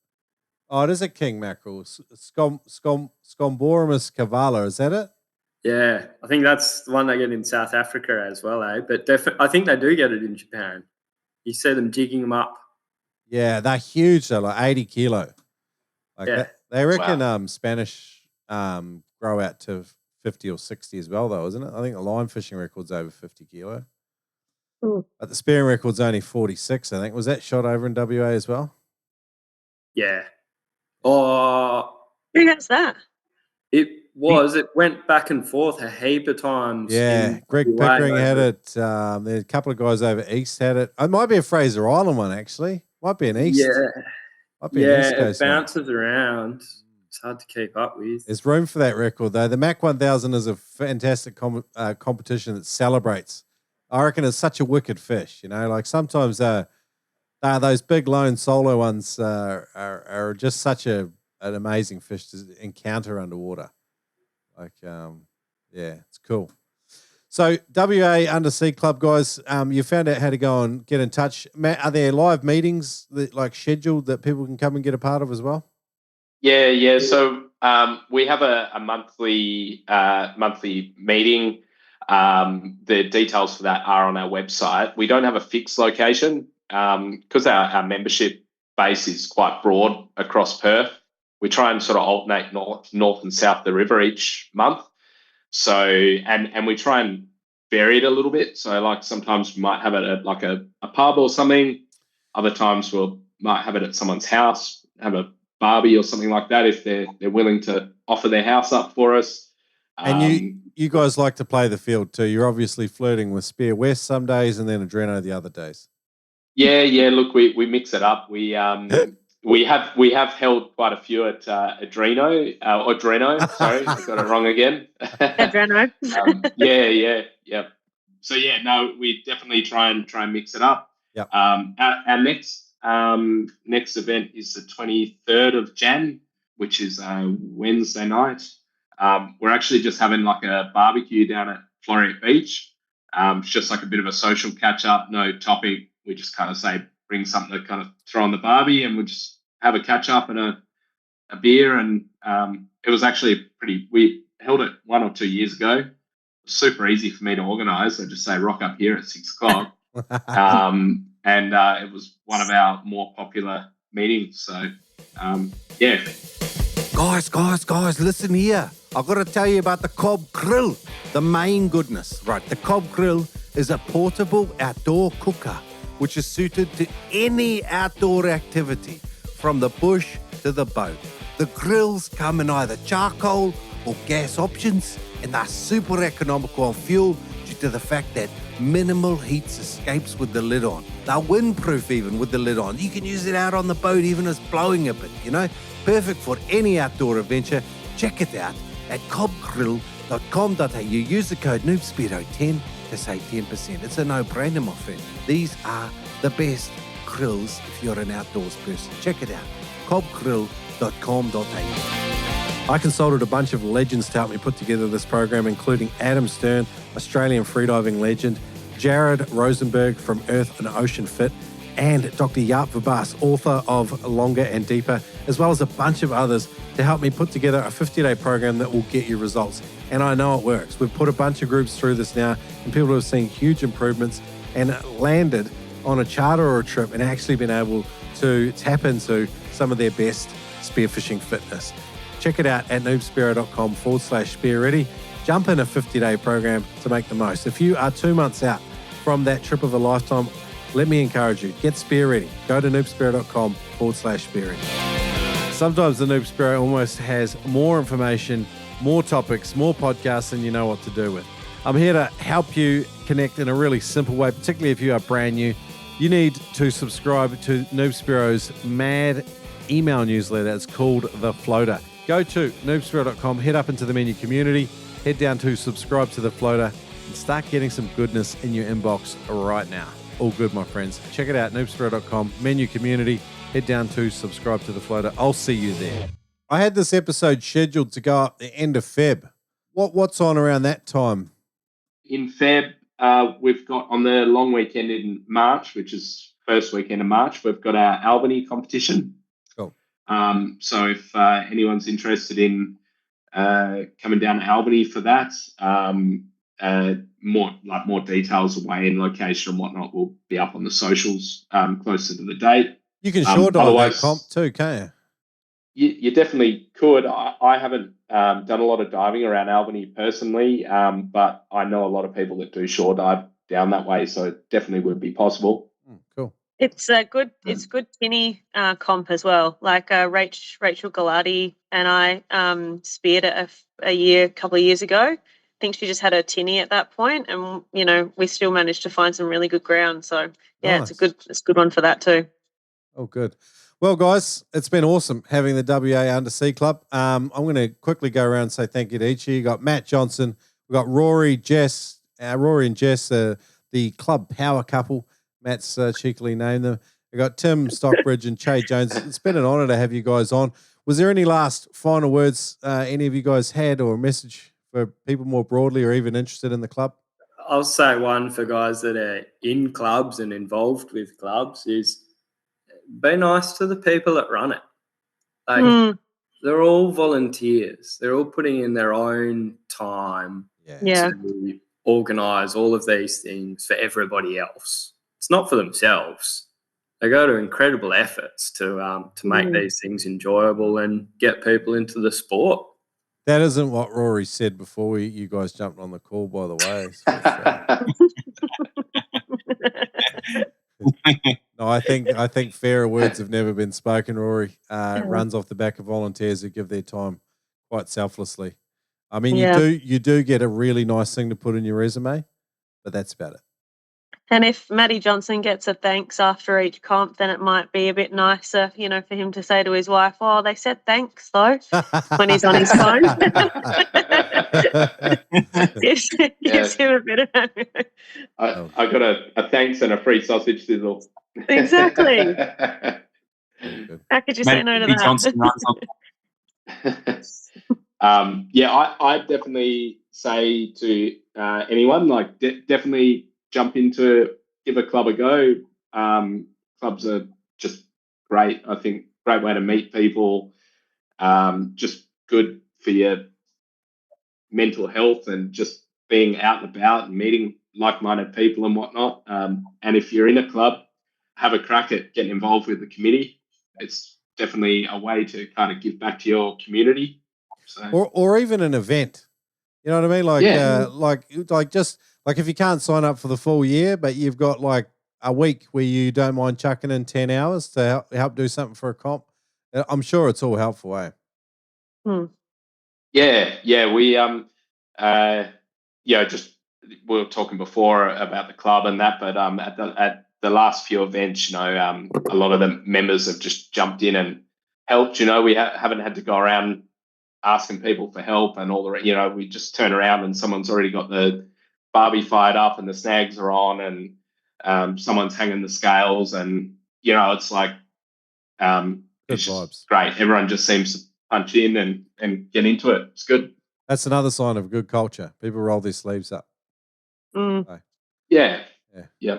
A: Oh, it is a king mackerel. Scomboramus cavala. Is that it?
D: Yeah, I think that's the one they get in South Africa as well, eh? But I think they do get it in Japan. You see them jigging them up.
A: Yeah, they're huge though, like 80 kilo. Like
D: Yeah.
A: they reckon Spanish grow out to 50 or 60 as well, though, isn't it? I think the line fishing record's over 50 kilo.
F: Ooh.
A: But the spearing record's only 46, I think. Was that shot over in WA as well?
D: Yeah. Oh,
F: Who has that?
D: it was. It went back and forth a heap of times.
A: Yeah, Greg
D: WA
A: Pickering had
D: over.
A: it. There's a couple of guys over east had it. It might be a Fraser Island one, actually. Might be an east.
D: Yeah.
A: Might be an East
D: It
A: Coast one.
D: bounces around. It's hard to keep up with.
A: There's room for that record, though. The Mack 1000 is a fantastic competition that celebrates. I reckon it's such a wicked fish, you know. Like sometimes those big lone solo ones are just such an amazing fish to encounter underwater. Like, yeah, it's cool. So WA Undersea Club guys, you found out how to go and get in touch. Matt, are there live meetings scheduled that people can come and get a part of as well?
B: Yeah. So we have a monthly meeting. The details for that are on our website. We don't have a fixed location because our membership base is quite broad across Perth. We try and sort of alternate north and south of the river each month. So and we try and vary it a little bit. So like sometimes we might have it at like a pub or something. Other times we might have it at someone's house, have a barbie or something like that if they're willing to offer their house up for us.
A: And you guys like to play the field too. You're obviously flirting with Spear West some days and then Adreno the other days.
B: Yeah. Look, we mix it up. We have held quite a few at Adreno. Sorry, I got it wrong again.
F: Adreno.
B: Yeah. So yeah, no, we definitely try and mix it up.
A: Yep.
B: Our next event is the 23rd of Jan, which is Wednesday night. We're actually just having like a barbecue down at Floreat Beach. It's just like a bit of a social catch up, no topic. We just kind of say bring something to kind of throw on the barbie, and we'll just have a catch up and a beer. And it was actually we held it 1 or 2 years ago. It was super easy for me to organise. I just say rock up here at 6 o'clock. And it was one of our more popular meetings. So, yeah.
A: Guys, listen here. I've got to tell you about the Cob Grill, the main goodness. Right, the Cob Grill is a portable outdoor cooker which is suited to any outdoor activity, from the bush to the boat. The grills come in either charcoal or gas options, and they're super economical on fuel due to the fact that minimal heat escapes with the lid on. They're windproof even with the lid on. You can use it out on the boat even as it's blowing a bit, you know? Perfect for any outdoor adventure. Check it out at cobgrill.com.au. Use the code NoobSpeedo10 to save 10%. It's a no-brainer, my friend. These are the best grills if you're an outdoors person. Check it out, cobgrill.com.au. I consulted a bunch of legends to help me put together this program, including Adam Stern, Australian freediving legend, Jared Rosenberg from Earth and Ocean Fit, and Dr. Jaap Verbaas, author of Longer and Deeper, as well as a bunch of others to help me put together a 50-day program that will get you results. And I know it works. We've put a bunch of groups through this now, and people have seen huge improvements and landed on a charter or a trip and actually been able to tap into some of their best spearfishing fitness. Check it out at noobspearo.com/spearready. Jump in a 50-day program to make the most. If you are 2 months out from that trip of a lifetime, let me encourage you, get Spear Ready. Go to noobspearo.com/spear-ready. Sometimes the Noob Spearo almost has more information, more topics, more podcasts than you know what to do with. I'm here to help you connect in a really simple way, particularly if you are brand new. You need to subscribe to Noob Spearo's mad email newsletter. It's called The Floater. Go to noobspearo.com, head up into the menu community, head down to subscribe to The Floater, and start getting some goodness in your inbox right now. All good, my friends. Check it out, noobspearo.com, menu community, head down to subscribe to The Floater. I'll see you there. I had this episode scheduled to go up the end of Feb. What's on around that time?
B: In Feb, we've got on the long weekend in March, which is first weekend of March, we've got our Albany competition.
A: Cool.
B: So if anyone's interested in coming down to Albany for that, more details of weigh-in location and whatnot will be up on the socials closer to the date.
A: You can shore dive that comp too, can't
B: you? You definitely could. I haven't done a lot of diving around Albany personally, but I know a lot of people that do shore dive down that way, so it definitely would be possible.
A: Cool.
F: It's a good tinny comp as well. Like Rachel Galati and I speared it a couple of years ago. I think she just had her tinny at that point, and we still managed to find some really good ground. So yeah,
A: Nice.
F: it's a good one for that too.
A: Oh, good. Well, guys, it's been awesome having the WA Undersea Club. I'm going to quickly go around and say thank you to each of you. You got Matt Johnson, we've got Rory and Jess, the club power couple. Matt's cheekily named them. We've got Tim Stockbridge and Che Jones. It's been an honour to have you guys on. Was there any last final words any of you guys had, or a message for people more broadly or even interested in the club?
D: I'll say one for guys that are in clubs and involved with clubs is be nice to the people that run it. They're all volunteers. They're all putting in their own time to organise all of these things for everybody else. It's not for themselves. They go to incredible efforts to make these things enjoyable and get people into the sport.
A: That isn't what Rory said before you guys jumped on the call, by the way. No, I think fairer words have never been spoken, Rory. It runs off the back of volunteers who give their time quite selflessly. I mean, you do get a really nice thing to put in your resume, but that's about it.
F: And if Matty Johnson gets a thanks after each comp, then it might be a bit nicer, for him to say to his wife, "Oh, they said thanks though," when he's on his phone. gives him a bit of.
B: I got a thanks and a free sausage sizzle.
F: Exactly. How could you say no to that?
E: Johnson
B: I definitely say to anyone, definitely jump into, give a club a go. Clubs are just great. I think great way to meet people. Just good for your mental health and just being out and about and meeting like-minded people and whatnot. And if you're in a club, have a crack at getting involved with the committee. It's definitely a way to kind of give back to your community. So,
A: or even an event. You know what I mean? Like,
B: Yeah.
A: like if you can't sign up for the full year, but you've got like a week where you don't mind chucking in 10 hours to help do something for a comp, I'm sure it's all helpful, eh?
B: Yeah, we just we were talking before about the club and that, but at the last few events, a lot of the members have just jumped in and helped. We haven't had to go around asking people for help and all the. We just turn around and someone's already got the barbie fired up and the snags are on and someone's hanging the scales and it's like it's
A: vibes.
B: just great. Everyone just seems to punch in and get into it. It's good.
A: That's another sign of good culture. People roll their sleeves up.
F: Mm.
B: Yeah.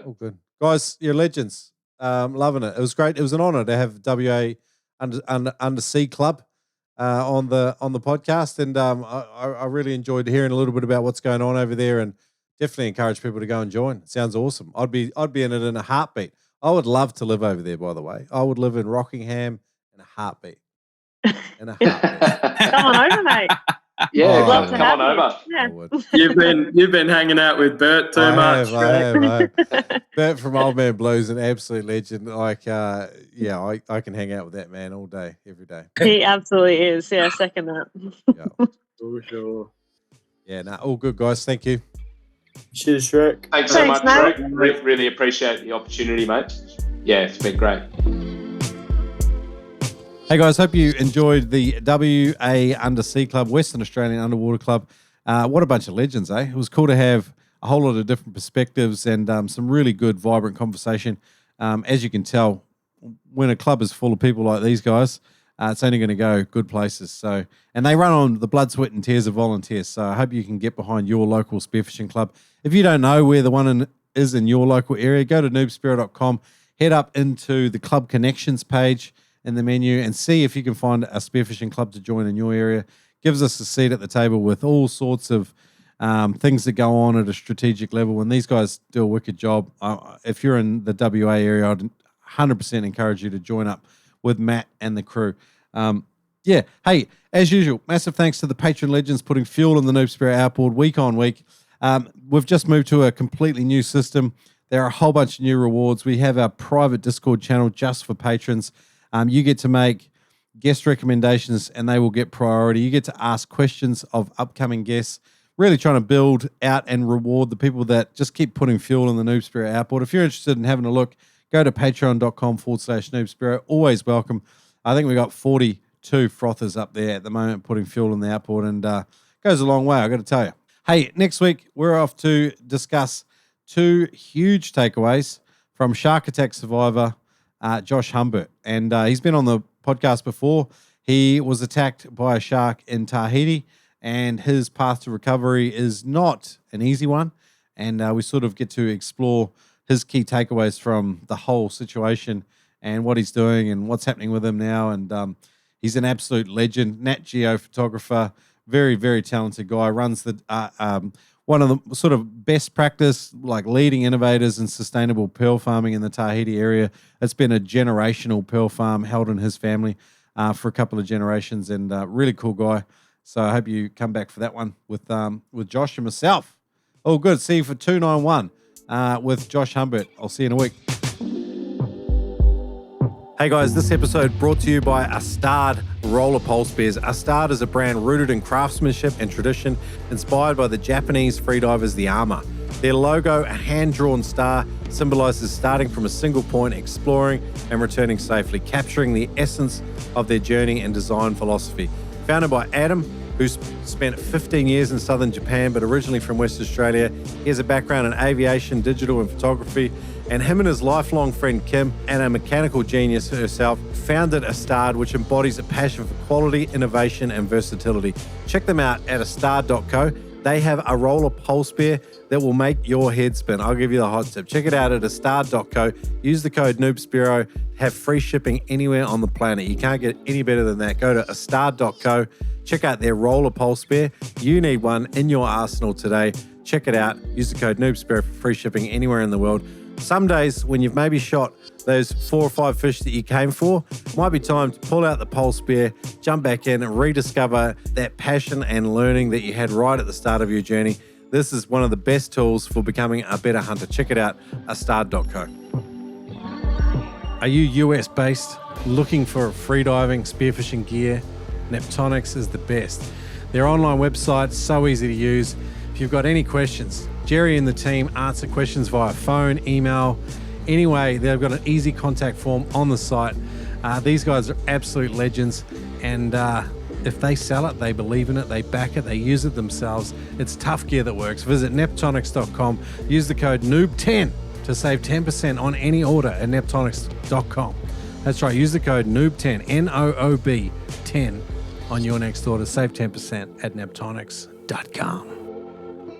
A: All good. Guys, you're legends. Loving it. It was great. It was an honour to have WA Undersea Club on the podcast, and I really enjoyed hearing a little bit about what's going on over there, and definitely encourage people to go and join. It sounds awesome. I'd be in it in a heartbeat. I would love to live over there, by the way. I would live in Rockingham in a heartbeat. In a heartbeat.
F: Come on over, mate.
B: Yeah,
F: We'd love to
B: come
F: have
B: on
F: you.
B: over.
F: Yeah.
D: You've been hanging out with Bert too much.
A: I have. Bert from Old Man Blues, an absolute legend. Like, I can hang out with that man all day, every day.
F: He absolutely is. Yeah, second that.
A: Yeah.
D: For sure.
A: Yeah, all good, guys. Thank you.
C: Cheers, Shrek.
B: Thanks so
F: Thanks,
B: much,
F: mate.
B: Shrek. Really appreciate the opportunity, mate. Yeah, it's been great.
A: Hey guys, hope you enjoyed the WA Undersea Club, Western Australian Underwater Club. What a bunch of legends, eh? It was cool to have a whole lot of different perspectives and some really good, vibrant conversation. As you can tell, when a club is full of people like these guys, it's only going to go good places. So, and they run on the blood, sweat and tears of volunteers. So I hope you can get behind your local spearfishing club. If you don't know where the one is in your local area, go to noobspearo.com, head up into the Club Connections page in the menu and see if you can find a spearfishing club to join in your area. Gives us a seat at the table with all sorts of things that go on at a strategic level, and these guys do a wicked job. If you're in the WA area, I'd 100% encourage you to join up with Matt and the crew. Hey, as usual, massive thanks to the patron legends putting fuel in the Noob Spearo outboard week on week. We've just moved to a completely new system. There are a whole bunch of new rewards. We have our private Discord channel just for patrons. You get to make guest recommendations and they will get priority. You get to ask questions of upcoming guests, really trying to build out and reward the people that just keep putting fuel in the Noob Spearo outboard. If you're interested in having a look, go to patreon.com/Noob Spearo. Always welcome. I think we got 42 frothers up there at the moment putting fuel in the outboard, and goes a long way, I got to tell you. Hey, next week we're off to discuss two huge takeaways from shark attack survivor Josh Humbert, and he's been on the podcast before. He was attacked by a shark in Tahiti, and his path to recovery is not an easy one, and we sort of get to explore his key takeaways from the whole situation and what he's doing and what's happening with him now. And he's an absolute legend, Nat Geo photographer, very, very talented guy, runs the one of the sort of best practice, like leading innovators in sustainable pearl farming in the Tahiti area. It's been a generational pearl farm held in his family for a couple of generations, and really cool guy. So I hope you come back for that one with Josh and myself. Oh, good. See you for 291 with Josh Humbert. I'll see you in a week. Hey guys, this episode brought to you by Astard Roller Pole Spears. Astard is a brand rooted in craftsmanship and tradition, inspired by the Japanese freedivers, the Ama. Their logo, a hand-drawn star, symbolizes starting from a single point, exploring and returning safely, capturing the essence of their journey and design philosophy. Founded by Adam, who spent 15 years in southern Japan, but originally from Western Australia. He has a background in aviation, digital and photography, and him and his lifelong friend Kim, and a mechanical genius herself, founded Astard, which embodies a passion for quality, innovation and versatility. Check them out at astard.co. They have a roller pole spear that will make your head spin. I'll give you the hot tip. Check it out at astard.co. Use the code NoobSpearo. Have free shipping anywhere on the planet. You can't get any better than that. Go to astard.co. Check out their roller pole spear. You need one in your arsenal today. Check it out. Use the code NoobSpearo for free shipping anywhere in the world. Some days when you've maybe shot those 4 or 5 fish that you came for, might be time to pull out the pole spear, jump back in and rediscover that passion and learning that you had right at the start of your journey. This is one of the best tools for becoming a better hunter. Check it out, astard.co. Are you US based, looking for freediving, spearfishing gear? Neptonics is the best. Their online website, so easy to use. If you've got any questions, Jerry and the team answer questions via phone, email. Anyway, they've got an easy contact form on the site. These guys are absolute legends, and if they sell it, they believe in it, they back it, they use it themselves. It's tough gear that works. Visit neptonics.com. Use the code NOOB10 to save 10% on any order at neptonics.com. That's right, use the code NOOB10, N-O-O-B 10 on your next order. Save 10% at neptonics.com.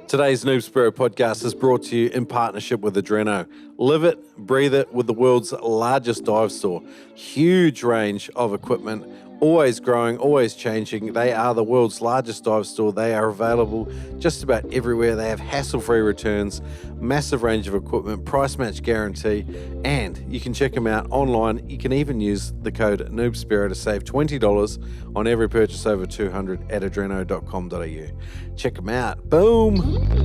A: Today's Noob Spearo podcast is brought to you in partnership with Adreno. Live it, breathe it with the world's largest dive store. Huge range of equipment, always growing, always changing. They are the world's largest dive store. They are available just about everywhere. They have hassle-free returns, massive range of equipment, price match guarantee, and you can check them out online. You can even use the code NoobSpearo to save $20 on every purchase over $200 at adreno.com.au. Check them out. Boom!